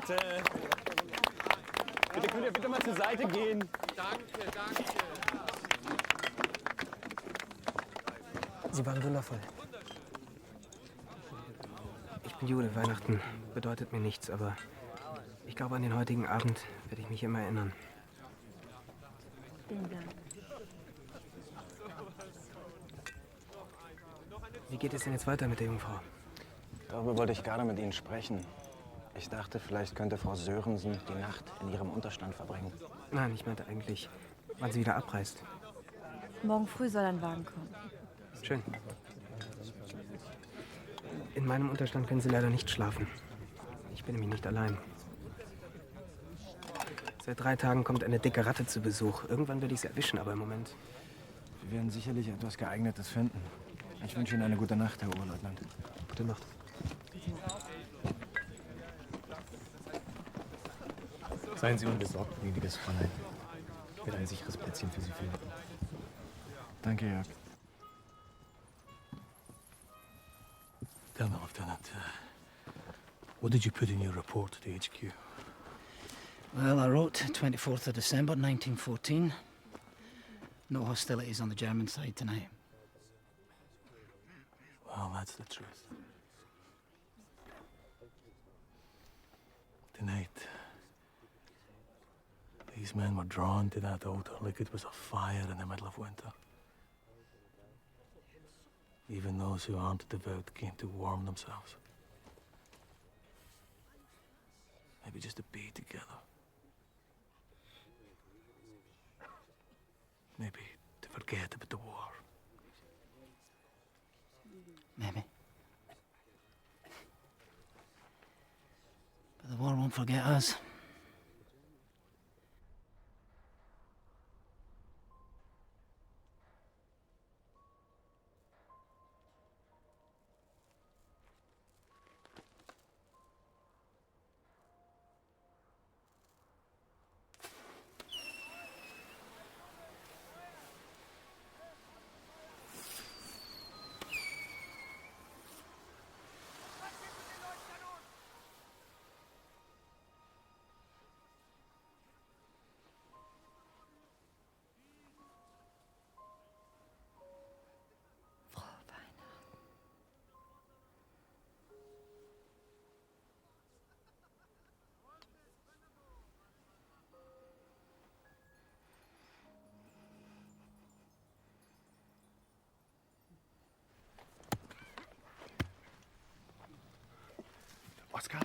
Bitte. Bitte könnt ihr bitte mal zur Seite gehen. Danke, danke. Sie waren wundervoll. Ich bin Jude. Weihnachten bedeutet mir nichts, aber ich glaube, an den heutigen Abend werde ich mich immer erinnern. Vielen Dank. Wie geht es denn jetzt weiter mit der Jungfrau? Darüber wollte ich gerade mit Ihnen sprechen. Ich dachte, vielleicht könnte Frau Sörensen die Nacht in ihrem Unterstand verbringen. Nein, ich meinte eigentlich, wann sie wieder abreist. Morgen früh soll ein Wagen kommen. Schön. In meinem Unterstand können Sie leider nicht schlafen. Ich bin nämlich nicht allein. Seit 3 Tagen kommt eine dicke Ratte zu Besuch. Irgendwann werde ich sie erwischen, aber im Moment... Wir werden sicherlich etwas Geeignetes finden. Ich wünsche Ihnen eine gute Nacht, Herr Oberleutnant. Gute Nacht. Seien Sie unbesorgt, gnädiges Fräulein. Ich werde ein sicheres Plätzchen für Sie finden. Danke, Jörg. Tell me, Lieutenant, what did you put in your report to the HQ? Well, I wrote 24th of December 1914. No hostilities on the German side tonight. Well, that's the truth. Tonight, these men were drawn to that altar like it was a fire in the middle of winter. Even those who aren't devout came to warm themselves. Maybe just to be together. Maybe to forget about the war. Maybe. But the war won't forget us. Oskar!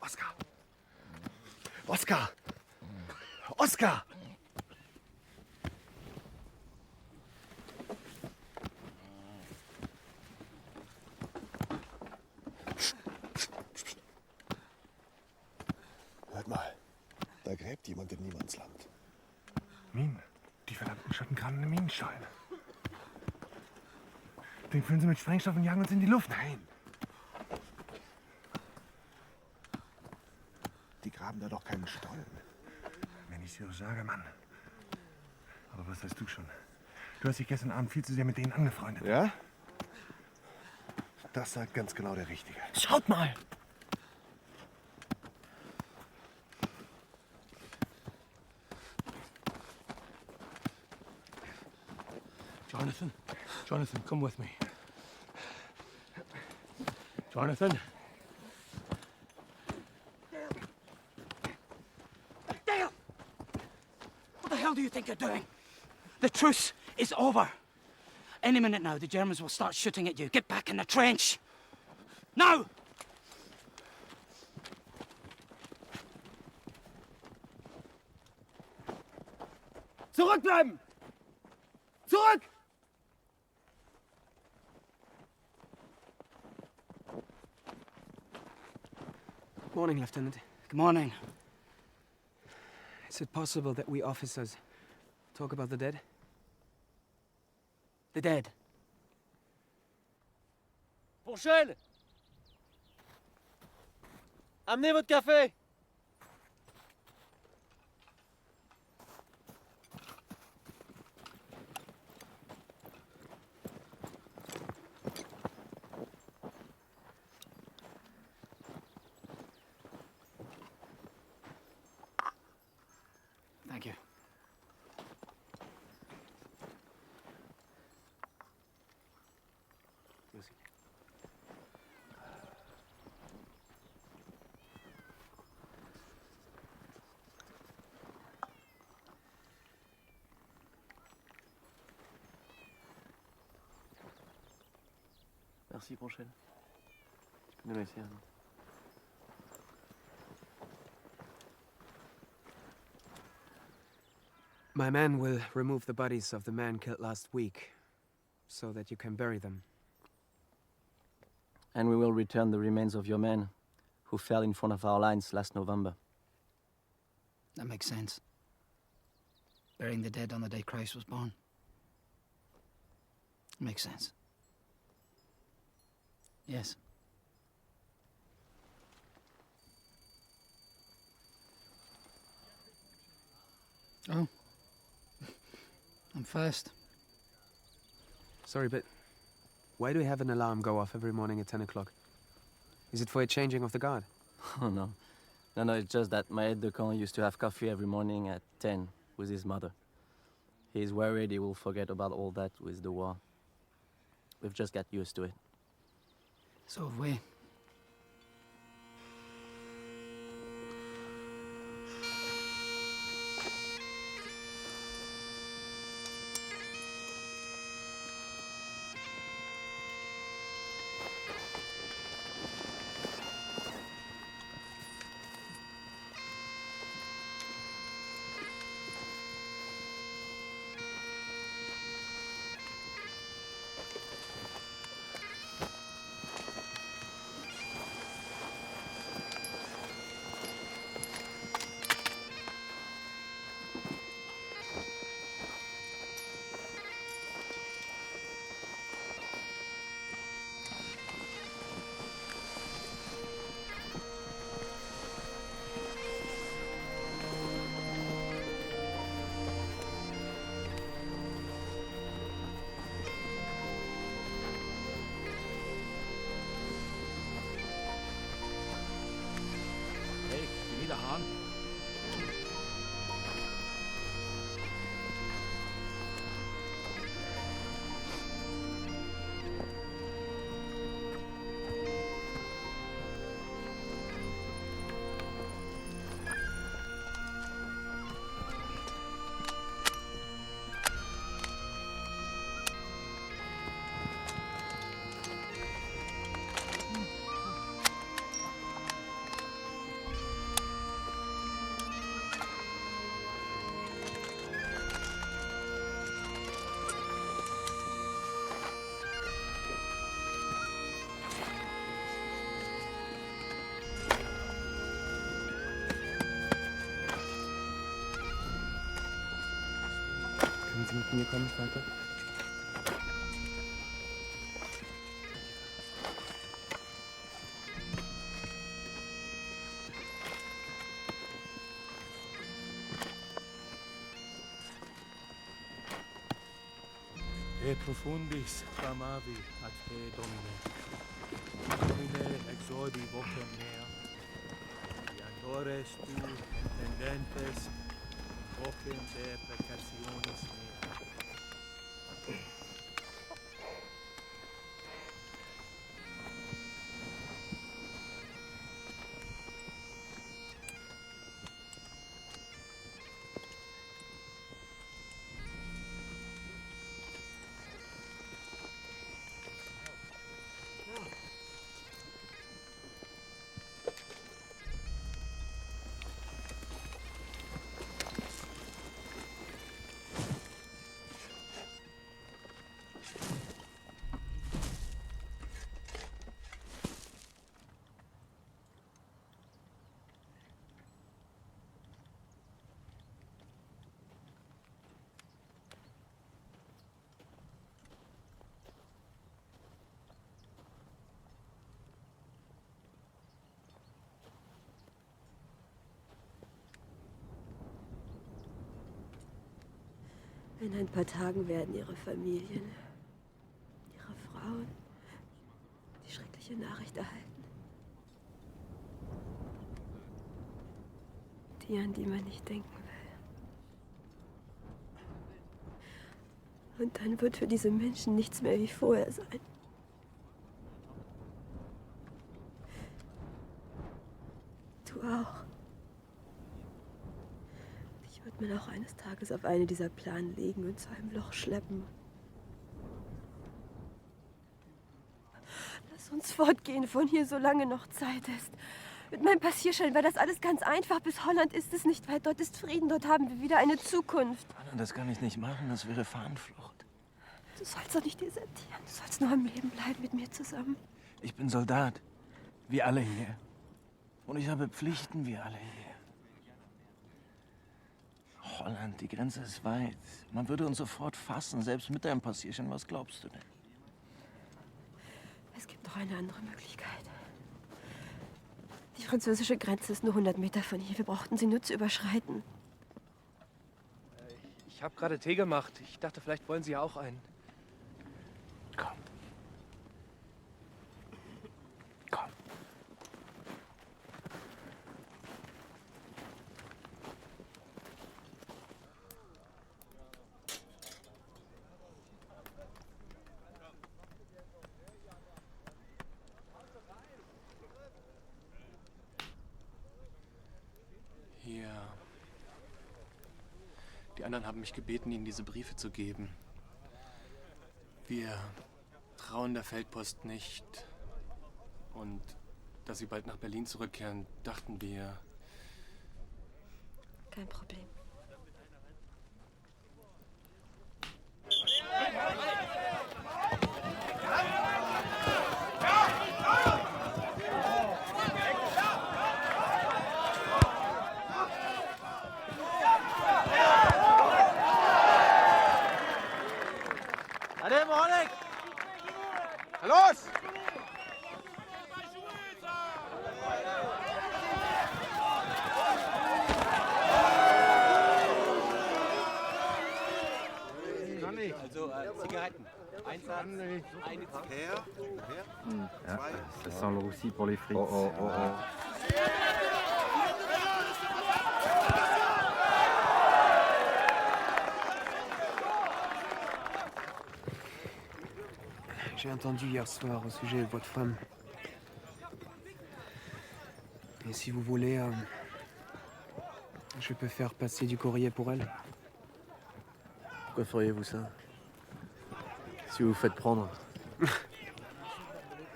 Oskar! Oskar! Oskar! Hört mal, da gräbt jemand im Niemandsland. Minen? Die verdammten Schotten graben eine Minenscheune. Den füllen sie mit Sprengstoff und jagen uns in die Luft. Nein! Die graben da doch keinen Stollen. Wenn ich so sage, Mann. Aber was weißt du schon? Du hast dich gestern Abend viel zu sehr mit denen angefreundet. Ja? Das sagt ganz genau der Richtige. Schaut mal! Jonathan, Jonathan, come with me. Jonathan. do you think you're doing? The truce is over. Any minute now, the Germans will start shooting at you. Get back in the trench. Now! Zurückbleiben! Zurück! Morning, Lieutenant. Good morning. Is it possible that we officers talk about the dead? The dead? Pourchel! Amenez votre café! Thank you. Lucy. Merci, Ponchel. Tu peux nous laisser, hein. My men will remove the bodies of the men killed last week, so that you can bury them. And we will return the remains of your men who fell in front of our lines last November. That makes sense. Burying the dead on the day Christ was born. Makes sense. Yes. Oh. I'm first. Sorry, but why do we have an alarm go off every morning at 10 o'clock? Is it for a changing of the guard? Oh, no. No, it's just that my aide-de-camp used to have coffee every morning at 10 with his mother. He's worried he will forget about all that with the war. We've just got used to it. So have we. Hey, you need a hand? Können Sie mit mir kommen, Vater? De profundis clamavi ad te, Domine. Domine exorbi vocem mea. Iantores tu tendentes vocem de precationis mea. In ein paar Tagen werden ihre Familien, ihre Frauen die schreckliche Nachricht erhalten. Die, an die man nicht denken will. Und dann wird für diese Menschen nichts mehr wie vorher sein. Du auch. Dich wird man auch eines Tages auf eine dieser Planen legen und zu einem Loch schleppen. Lass uns fortgehen von hier, solange noch Zeit ist. Mit meinem Passierschein war das alles ganz einfach. Bis Holland ist es nicht weit. Dort ist Frieden. Dort haben wir wieder eine Zukunft. Anna, das kann ich nicht machen. Das wäre Fahnenflucht. Du sollst doch nicht desertieren. Du sollst nur am Leben bleiben mit mir zusammen. Ich bin Soldat. Wie alle hier. Und ich habe Pflichten wie alle hier. Holland, die Grenze ist weit. Man würde uns sofort fassen, selbst mit deinem Passierschein. Was glaubst du denn? Es gibt noch eine andere Möglichkeit. Die französische Grenze ist nur 100 Meter von hier. Wir brauchten sie nur zu überschreiten. Ich habe gerade Tee gemacht. Ich dachte, vielleicht wollen Sie ja auch einen. Komm. Komm. Hier. Die anderen haben mich gebeten, Ihnen diese Briefe zu geben. Wir trauen der Feldpost nicht. Und dass Sie bald nach Berlin zurückkehren, dachten wir. Kein Problem. Allez, Mohanek! Los! Also, Zigaretten. Einsatz, eine Zigarette. Ja, ça sent le roussi pour les frites. J'ai entendu hier soir au sujet de votre femme. Et si vous voulez, je peux faire passer du courrier pour elle. Pourquoi feriez-vous ça? Si vous vous faites prendre.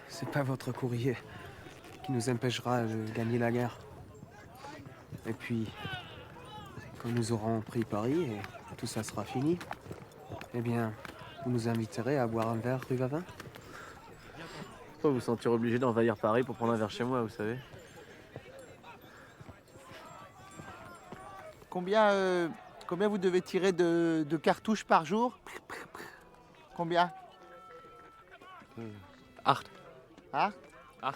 C'est pas votre courrier qui nous empêchera de gagner la guerre. Et puis, quand nous aurons pris Paris et tout ça sera fini, eh bien, vous nous inviterez à boire un verre rue Vavin? Pourquoi vous sentir obligé d'envahir Paris pour prendre un verre chez moi, vous savez? Combien vous devez tirer de cartouches par jour? Combien? 8. Hein? 8.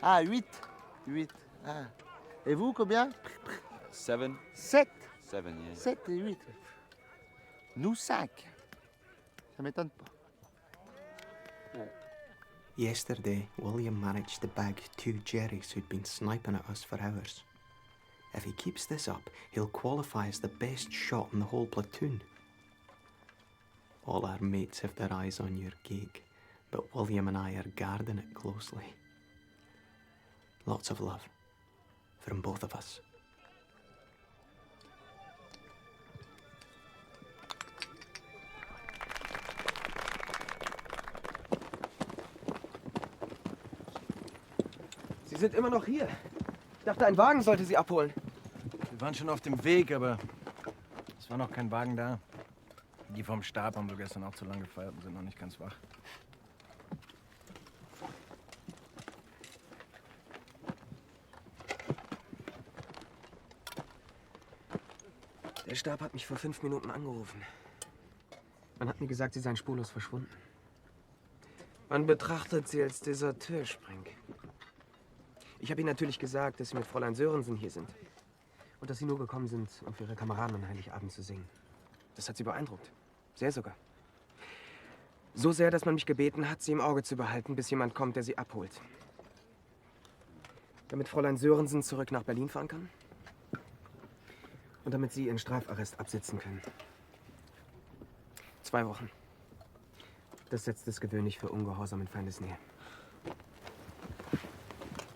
Ah, 8. 8. Ah. Et vous, combien? 7. 7. 7, yeah. 7 et 8. Nous 5. Ça m'étonne pas. Yesterday, William managed to bag 2 Jerrys who'd been sniping at us for hours. If he keeps this up, he'll qualify as the best shot in the whole platoon. All our mates have their eyes on your gig, but William and I are guarding it closely. Lots of love from both of us. Sie sind immer noch hier. Ich dachte, ein Wagen sollte Sie abholen. Wir waren schon auf dem Weg, aber es war noch kein Wagen da. Die vom Stab haben wir gestern auch zu lange gefeiert und sind noch nicht ganz wach. Der Stab hat mich vor 5 Minuten angerufen. Man hat mir gesagt, Sie seien spurlos verschwunden. Man betrachtet Sie als Deserteur, Sprink. Ich habe Ihnen natürlich gesagt, dass Sie mit Fräulein Sörensen hier sind. Und dass sie nur gekommen sind, um für ihre Kameraden an Heiligabend zu singen. Das hat sie beeindruckt. Sehr sogar. So sehr, dass man mich gebeten hat, sie im Auge zu behalten, bis jemand kommt, der sie abholt. Damit Fräulein Sörensen zurück nach Berlin fahren kann. Und damit sie ihren Strafarrest absitzen können. 2 Wochen. Das setzt es gewöhnlich für Ungehorsam in Feindesnähe.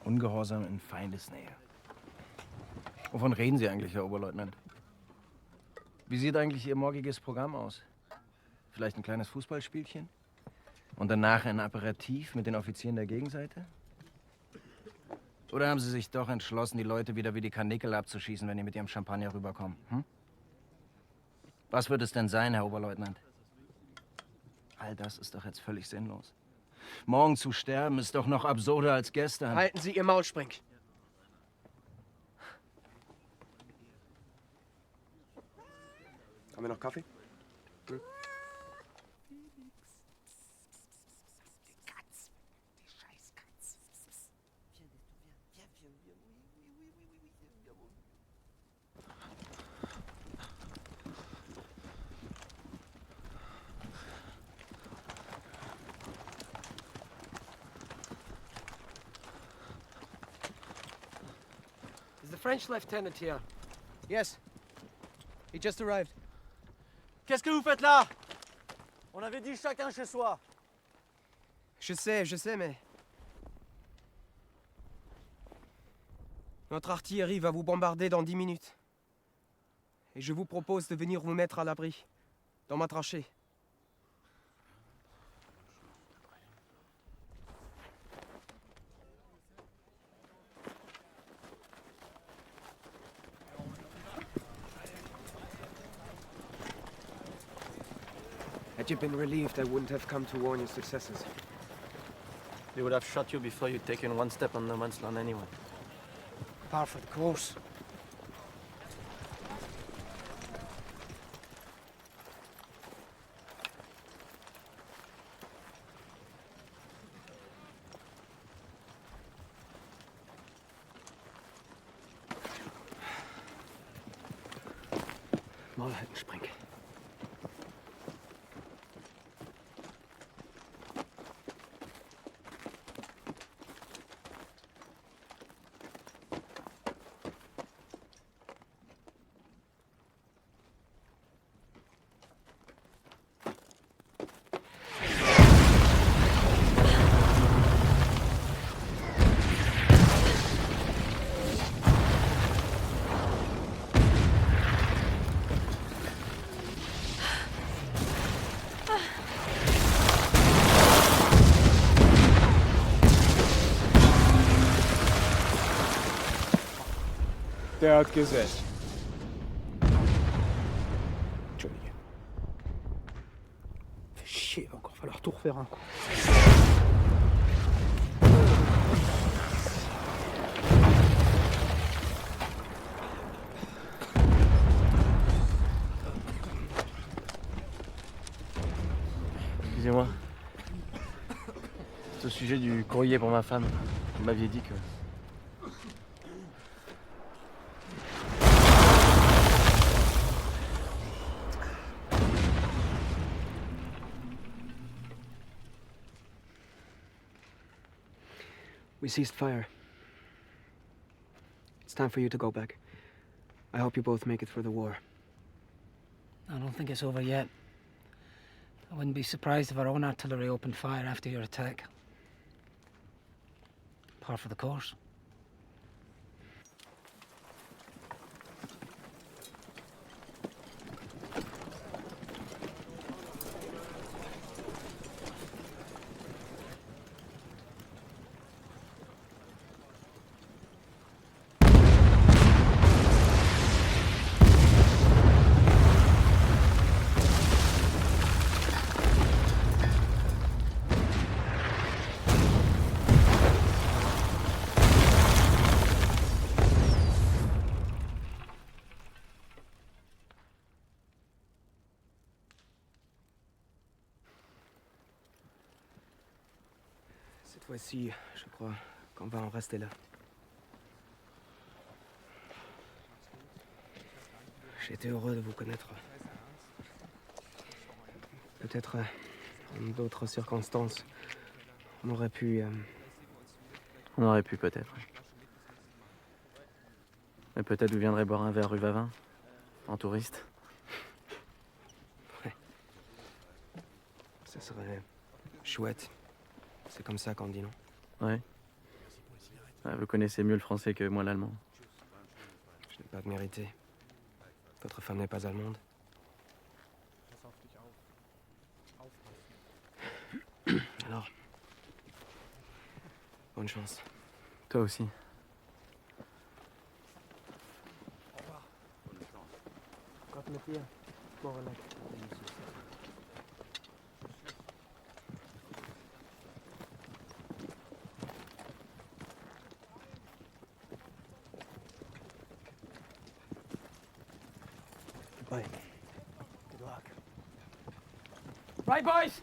Ungehorsam in Feindesnähe. Wovon reden Sie eigentlich, Herr Oberleutnant? Wie sieht eigentlich Ihr morgiges Programm aus? Vielleicht ein kleines Fußballspielchen? Und danach ein Aperitif mit den Offizieren der Gegenseite? Oder haben Sie sich doch entschlossen, die Leute wieder wie die Karnickel abzuschießen, wenn die mit ihrem Champagner rüberkommen? Hm? Was wird es denn sein, Herr Oberleutnant? All das ist doch jetzt völlig sinnlos. Morgen zu sterben ist doch noch absurder als gestern. Halten Sie Ihr Maul, Sprink. Haben wir noch Kaffee? Hm? Is the French lieutenant here? Yes. He just arrived. Qu'est-ce que vous faites là? On avait dit chacun chez soi. Je sais, mais... Notre artillerie va vous bombarder dans 10 minutes. Et je vous propose de venir vous mettre à l'abri, dans ma tranchée. Had you been relieved, I wouldn't have come to warn your successors. They would have shot you before you'd taken one step on no man's land anyway. Par for the course. Maul halten, Sprink. Der hat gesessen. Entschuldige. Fait chier, va encore falloir tout refaire un coup. Excusez-moi. C'est au sujet du courrier pour ma femme. Vous m'aviez dit que... We ceased fire. It's time for you to go back. I hope you both make it through the war. I don't think it's over yet. I wouldn't be surprised if our own artillery opened fire after your attack. Par for the course. Cette fois-ci, je crois qu'on va en rester là. J'ai été heureux de vous connaître. Peut-être, en d'autres circonstances, on aurait pu... On aurait pu, peut-être. Mais peut-être vous viendrez boire un verre rue Vavin, en touriste. Ouais. Ça serait chouette. C'est comme ça qu'on dit, non? Ouais. Vous connaissez mieux le français que moi l'allemand. Je n'ai pas de mérité. Votre femme n'est pas allemande. Alors, bonne chance. Toi aussi. Gott mit dir, Morelek. Goodbye. Good luck. Right, boys?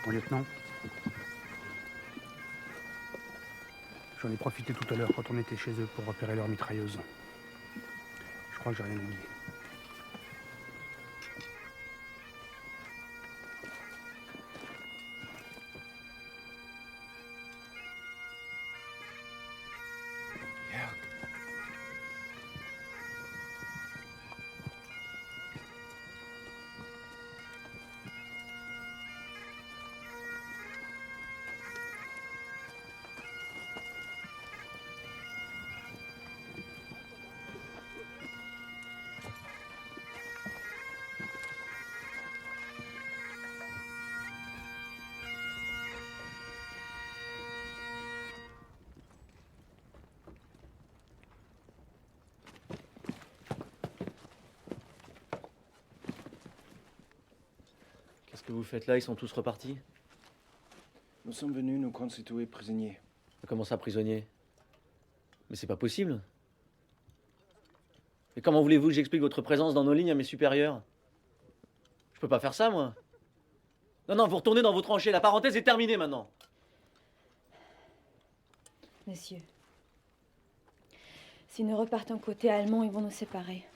Mon lieutenant, j'en ai profité tout à l'heure quand on était chez eux pour repérer leur mitrailleuse. Je crois que j'ai rien oublié. Qu'est-ce que vous faites là? Ils sont tous repartis? Nous sommes venus nous constituer prisonniers. Comment ça, prisonniers? Mais c'est pas possible. Et comment voulez-vous que j'explique votre présence dans nos lignes à mes supérieurs? Je peux pas faire ça, moi. Non, non, vous retournez dans vos tranchées. La parenthèse est terminée maintenant. Monsieur, si nous repartons côté allemand, ils vont nous séparer.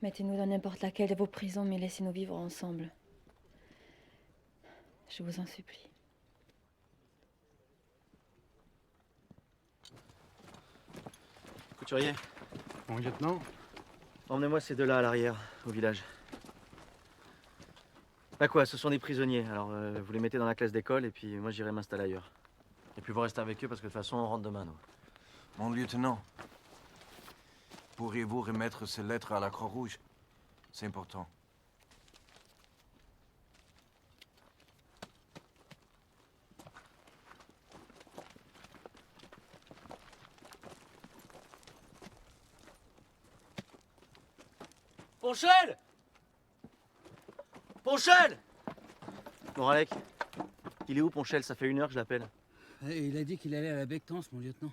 Mettez-nous dans n'importe laquelle de vos prisons, mais laissez-nous vivre ensemble. Je vous en supplie. Couturier. Mon lieutenant? Emmenez-moi ces deux-là à l'arrière, au village. Bah quoi, ce sont des prisonniers. Alors, vous les mettez dans la classe d'école et puis moi j'irai m'installer ailleurs. Et puis vous restez avec eux parce que de toute façon on rentre demain, nous. Mon lieutenant, pourriez-vous remettre ces lettres à la Croix-Rouge? C'est important. Ponchel! Ponchel! Moralek, il est où Ponchel? Ça fait 1 heure que je l'appelle. Il a dit qu'il allait à la Bectance, mon lieutenant.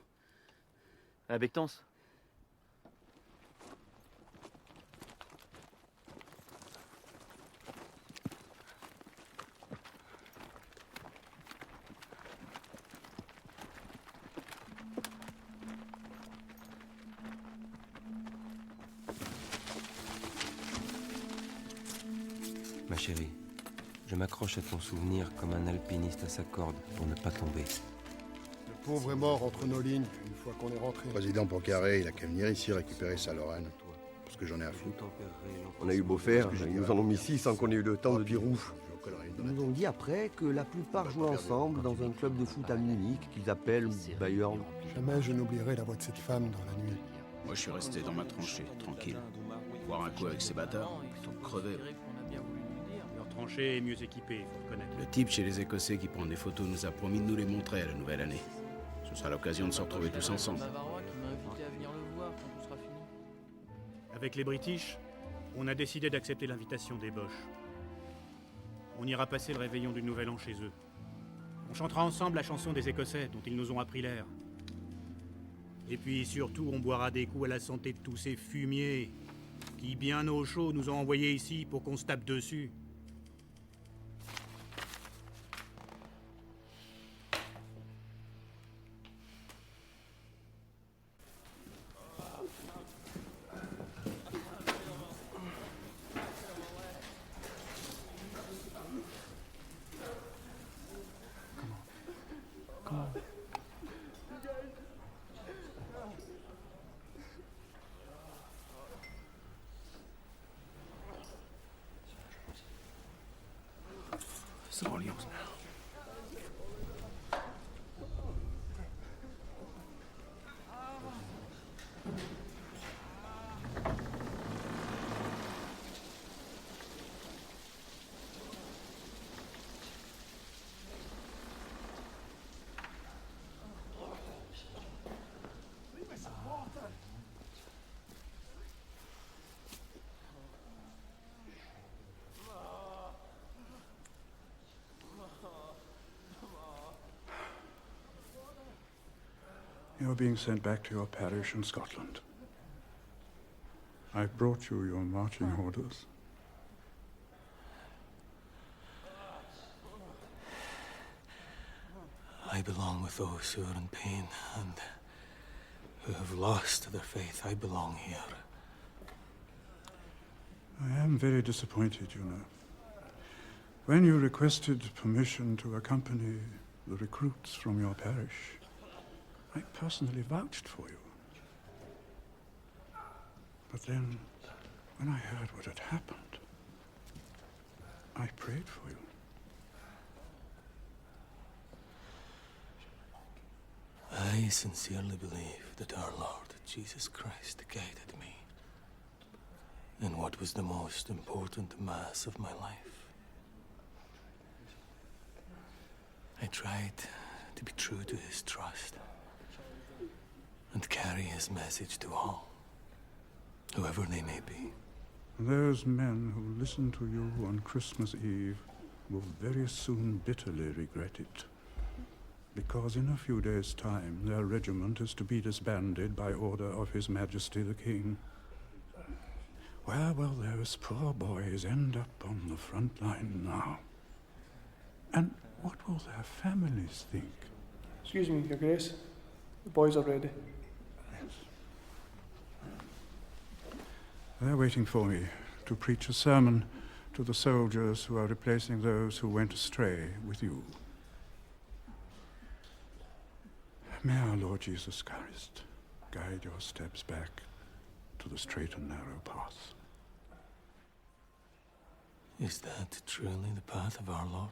À la Bectance? Ma chérie, je m'accroche à ton souvenir comme un alpiniste à sa corde pour ne pas tomber. Le pauvre est mort entre nos lignes une fois qu'on est rentré. Le président Poincaré, il a qu'à venir ici récupérer sa Lorraine. Parce que j'en ai à foutre. On a eu beau faire, ils nous en ont mis 6 sans qu'on ait eu le temps de dire ouf. Ils nous ont dit après que la plupart jouaient ensemble dans un club de foot à Munich qu'ils appellent Bayern. Jamais je n'oublierai la voix de cette femme dans la nuit. Moi, je suis resté dans ma tranchée, tranquille. Boire un coup avec ces bâtards, plutôt que crever. tranchée et mieux équipée, il faut reconnaître. Le type chez les Écossais qui prend des photos nous a promis de nous les montrer à la nouvelle année. Ce sera l'occasion de se retrouver tous ensemble. Bavarois qui m'a invité à venir le voir quand tout sera fini. Avec les British, on a décidé d'accepter l'invitation des Boches. On ira passer le réveillon du Nouvel An chez eux. On chantera ensemble la chanson des Écossais dont ils nous ont appris l'air. Et puis surtout, on boira des coups à la santé de tous ces fumiers qui, bien au chaud, nous ont envoyés ici pour qu'on se tape dessus. It's all yours now. You're being sent back to your parish in Scotland. I've brought you your marching orders. I belong with those who are in pain and who have lost their faith. I belong here. I am very disappointed, you know. When you requested permission to accompany the recruits from your parish, I personally vouched for you. But then, when I heard what had happened, I prayed for you. I sincerely believe that our Lord Jesus Christ guided me in what was the most important mass of my life. I tried to be true to his trust and carry his message to all, whoever they may be. Those men who listened to you on Christmas Eve will very soon bitterly regret it. Because in a few days' time, their regiment is to be disbanded by order of His Majesty the King. Where will those poor boys end up on the front line now? And what will their families think? Excuse me, Your Grace. The boys are ready. They're waiting for me to preach a sermon to the soldiers who are replacing those who went astray with you. May our Lord Jesus Christ guide your steps back to the straight and narrow path. Is that truly the path of our Lord?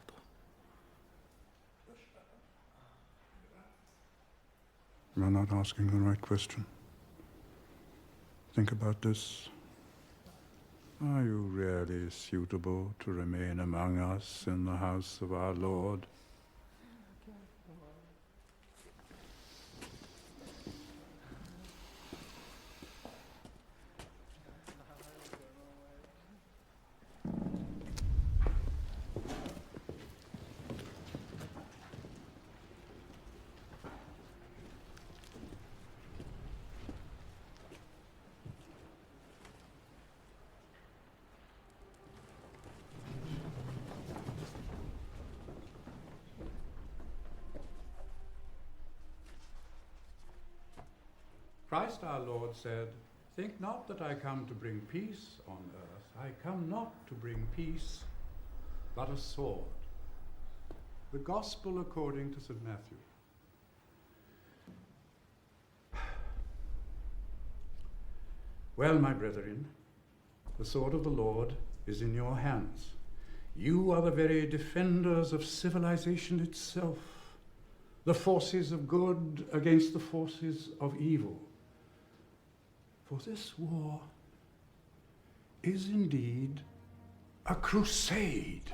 You're not asking the right question. Think about this. Are you really suitable to remain among us in the house of our Lord? Christ our Lord said, "Think not that I come to bring peace on earth. I come not to bring peace, but a sword." The Gospel according to St. Matthew. Well, my brethren, the sword of the Lord is in your hands. You are the very defenders of civilization itself, the forces of good against the forces of evil. For this war is indeed a crusade,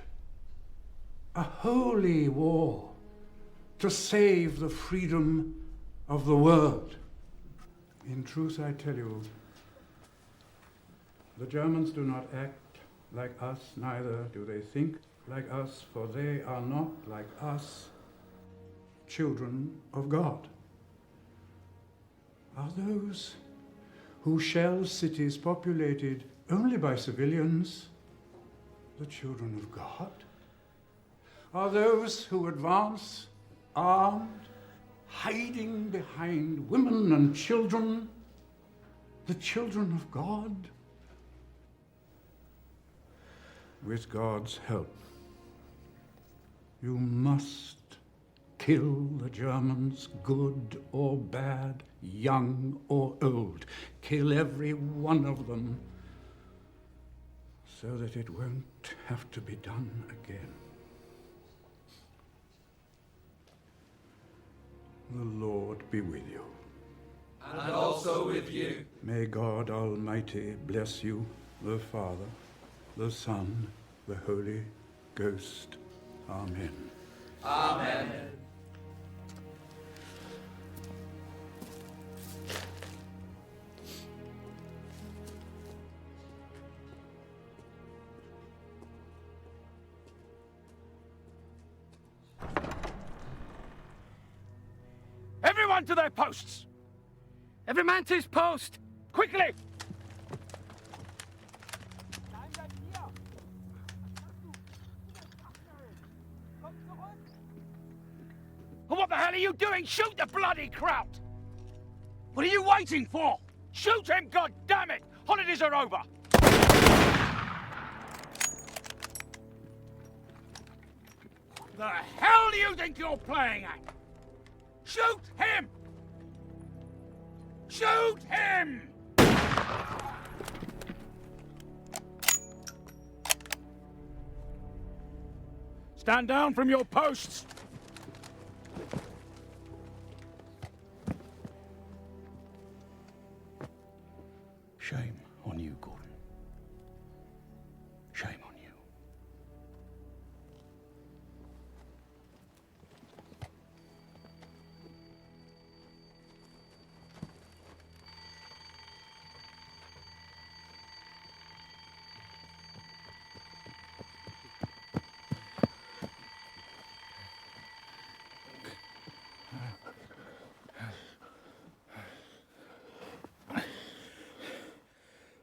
a holy war to save the freedom of the world. In truth, I tell you, the Germans do not act like us, neither do they think like us, for they are not, like us, children of God. Are those who shell cities populated only by civilians the children of God? Are those who advance armed, hiding behind women and children the children of God? With God's help, you must kill the Germans, good or bad, young or old. Kill every one of them so that it won't have to be done again. The Lord be with you. And also with you. May God Almighty bless you, the Father, the Son, the Holy Ghost. Amen. Amen. Everyone to their posts! Every man to his post! Quickly! What the hell are you doing? Shoot the bloody Kraut! What are you waiting for? Shoot him, goddammit! Holidays are over! The hell do you think you're playing at? Shoot him! Shoot him! Stand down from your posts! Shame on you, Gordon. Shame on you.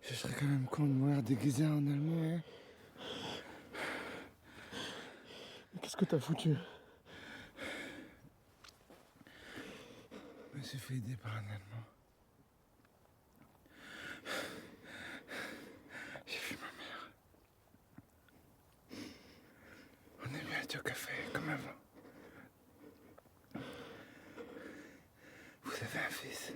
Je serais quand même con de mourir déguisé en allemand, hein. Mais qu'est-ce que t'as foutu? Je me suis fait aider par un allemand. J'ai vu ma mère. On est bien au café, comme avant. Vous avez un fils.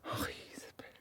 Henri, il s'appelle.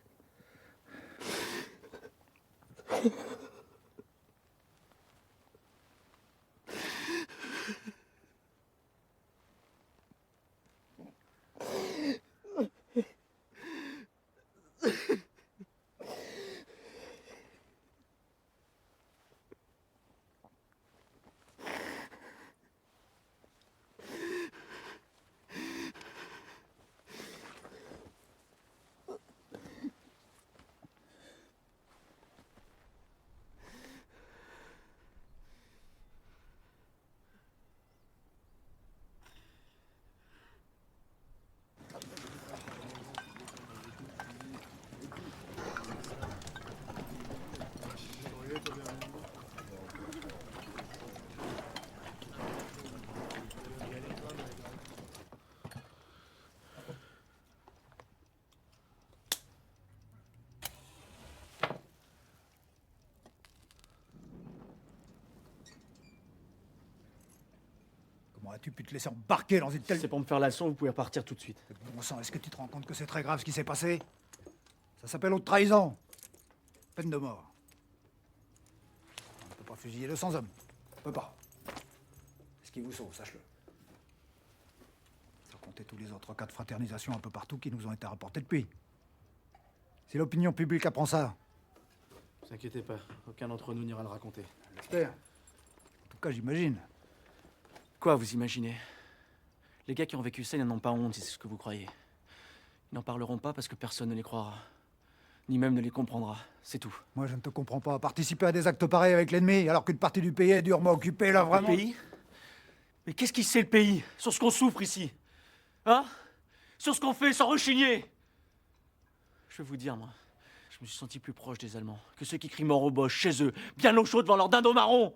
Comment as-tu pu te laisser embarquer dans une telle... C'est pour me faire la leçon, vous pouvez repartir tout de suite. Bon sang, est-ce que tu te rends compte que c'est très grave ce qui s'est passé? Ça s'appelle haute trahison. Peine de mort. On ne peut pas fusiller 200 hommes. On peut pas. Ce qui vous sauve, sache-le. Sans compter tous les autres cas de fraternisation un peu partout qui nous ont été rapportés depuis. Si l'opinion publique apprend ça. Ne vous inquiétez pas, aucun d'entre nous n'ira le raconter. J'espère. En tout cas, j'imagine. Quoi, vous imaginez? Les gars qui ont vécu ça, ils n'en ont pas honte, si c'est ce que vous croyez. Ils n'en parleront pas parce que personne ne les croira. Ni même ne les comprendra, c'est tout. Moi, je ne te comprends pas. Participer à des actes pareils avec l'ennemi, alors qu'une partie du pays est durement occupée, là, vraiment... Le pays? Mais qu'est-ce qui sait le pays? Sur ce qu'on souffre ici? Hein? Sur ce qu'on fait sans rechigner? Je vais vous dire, moi, je me suis senti plus proche des Allemands que ceux qui crient mort aux Boches chez eux, bien au chaud devant leur dindon marron.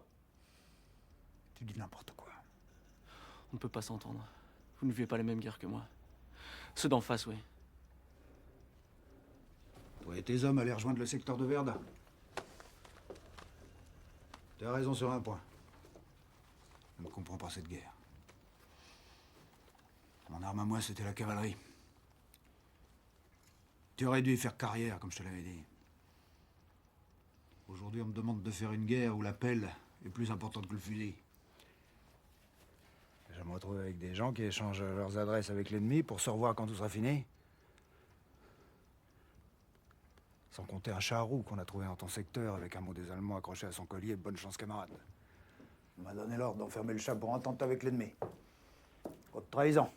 Tu dis n'importe quoi. On ne peut pas s'entendre. Vous ne vivez pas la même guerre que moi. Ceux d'en face, oui. Toi et tes hommes allez rejoindre le secteur de Verdun. Tu as raison sur un point. Je ne comprends pas cette guerre. Mon arme à moi, c'était la cavalerie. Tu aurais dû y faire carrière, comme je te l'avais dit. Aujourd'hui, on me demande de faire une guerre où la pelle est plus importante que le fusil. Je vais me retrouver avec des gens qui échangent leurs adresses avec l'ennemi pour se revoir quand tout sera fini. Sans compter un charroux qu'on a trouvé dans ton secteur avec un mot des Allemands accroché à son collier. Bonne chance, camarade. On m'a donné l'ordre d'enfermer le chat pour entente avec l'ennemi. Haute trahison.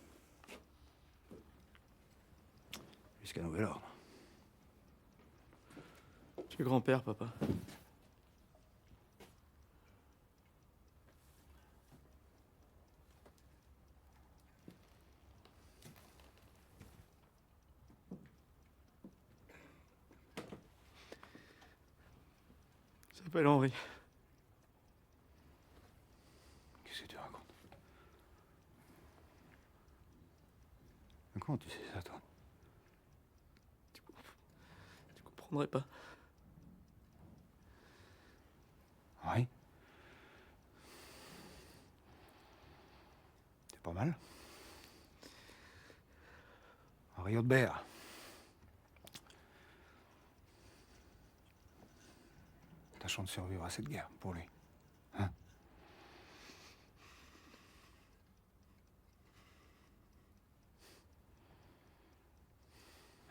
Jusqu'à nouvel ordre. Tu es grand-père, papa. Il s'appelle Henri. Qu'est-ce que tu racontes? Mais comment tu sais ça, toi? Tu comprendrais pas. Oui. C'est pas mal. Henri Haudebert. Tâchons de survivre à cette guerre, pour lui. Hein?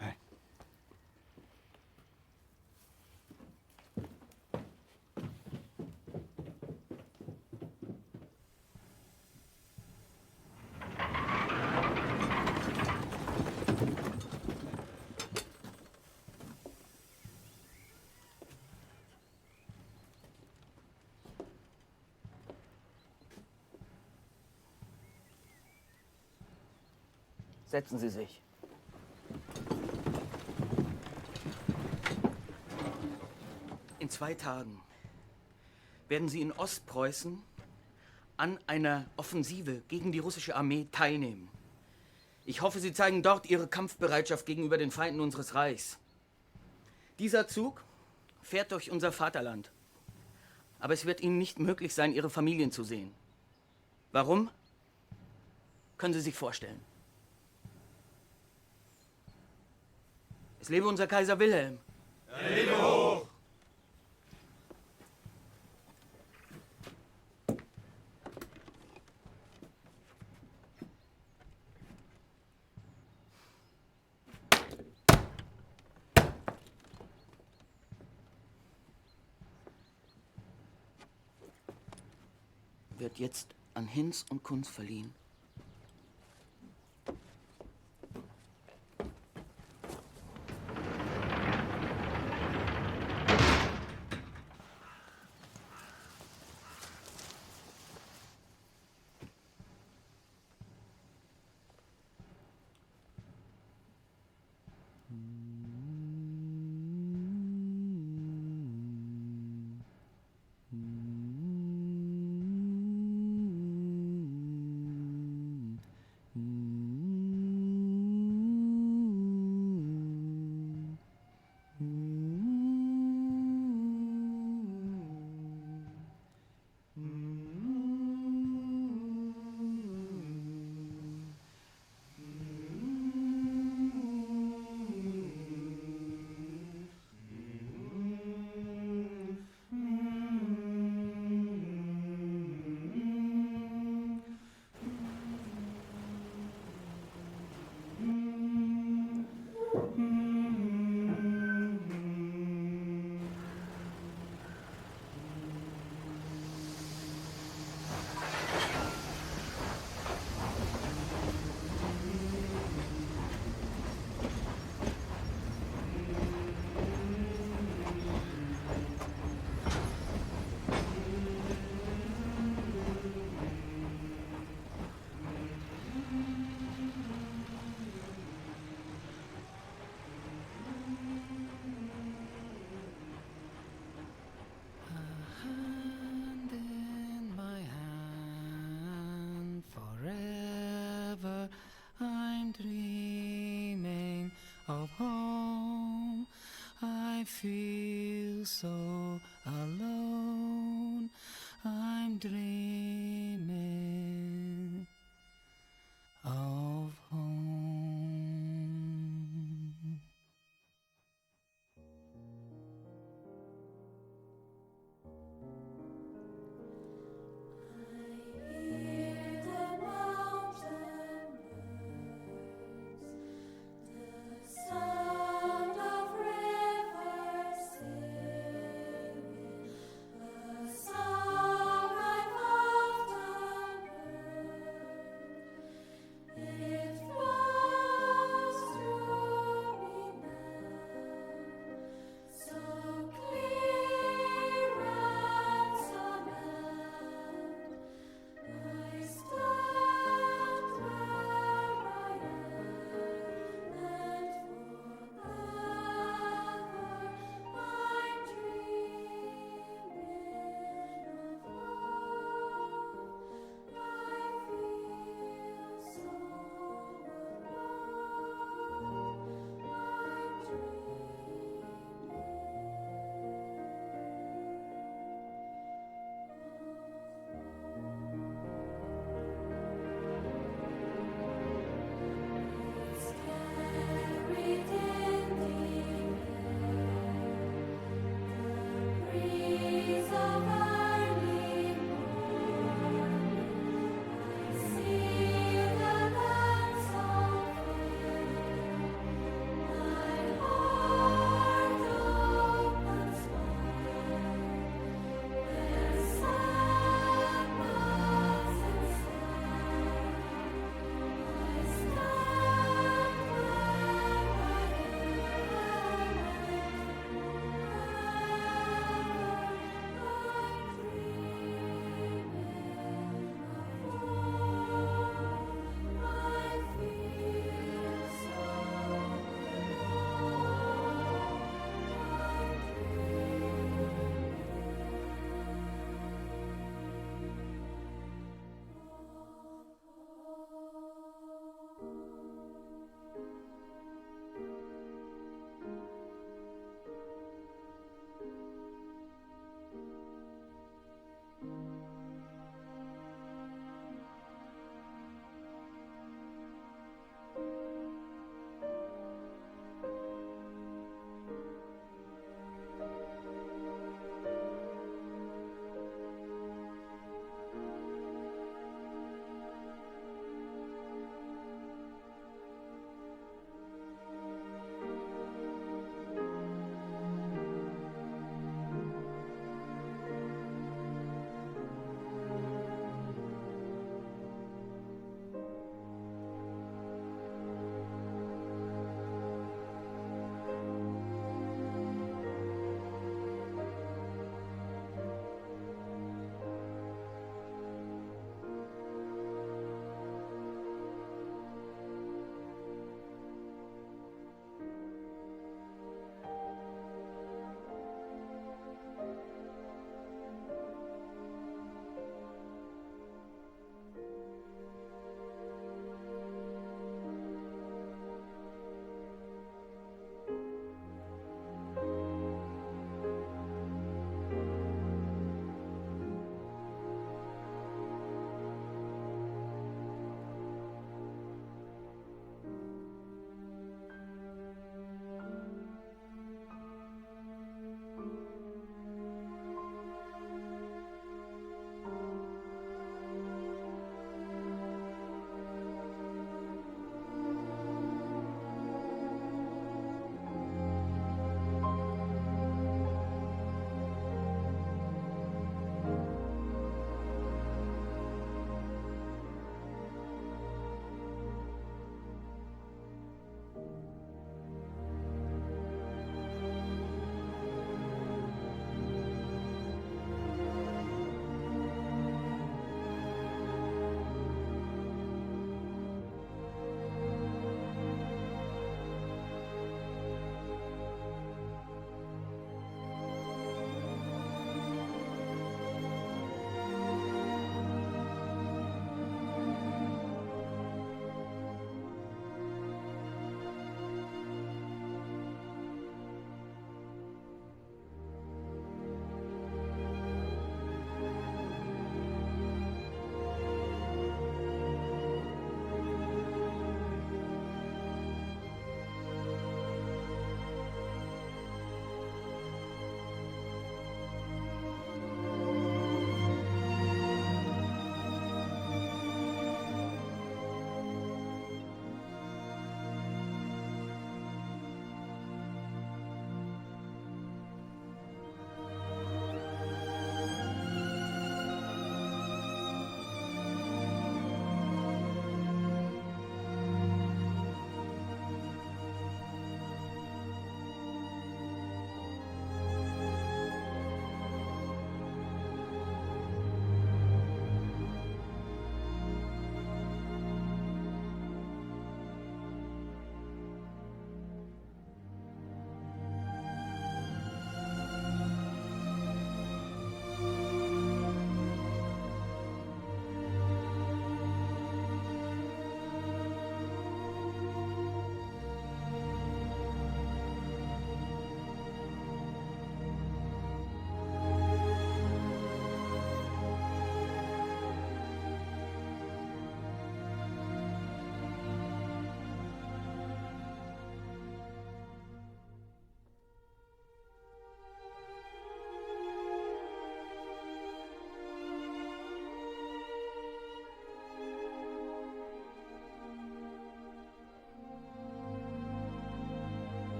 Ouais. Setzen Sie sich. In 2 Tagen werden Sie in Ostpreußen an einer Offensive gegen die russische Armee teilnehmen. Ich hoffe, Sie zeigen dort Ihre Kampfbereitschaft gegenüber den Feinden unseres Reichs. Dieser Zug fährt durch unser Vaterland. Aber es wird Ihnen nicht möglich sein, Ihre Familien zu sehen. Warum? Können Sie sich vorstellen. Es lebe unser Kaiser Wilhelm. Er lebe hoch! Wird jetzt an Hinz und Kunz verliehen. feel so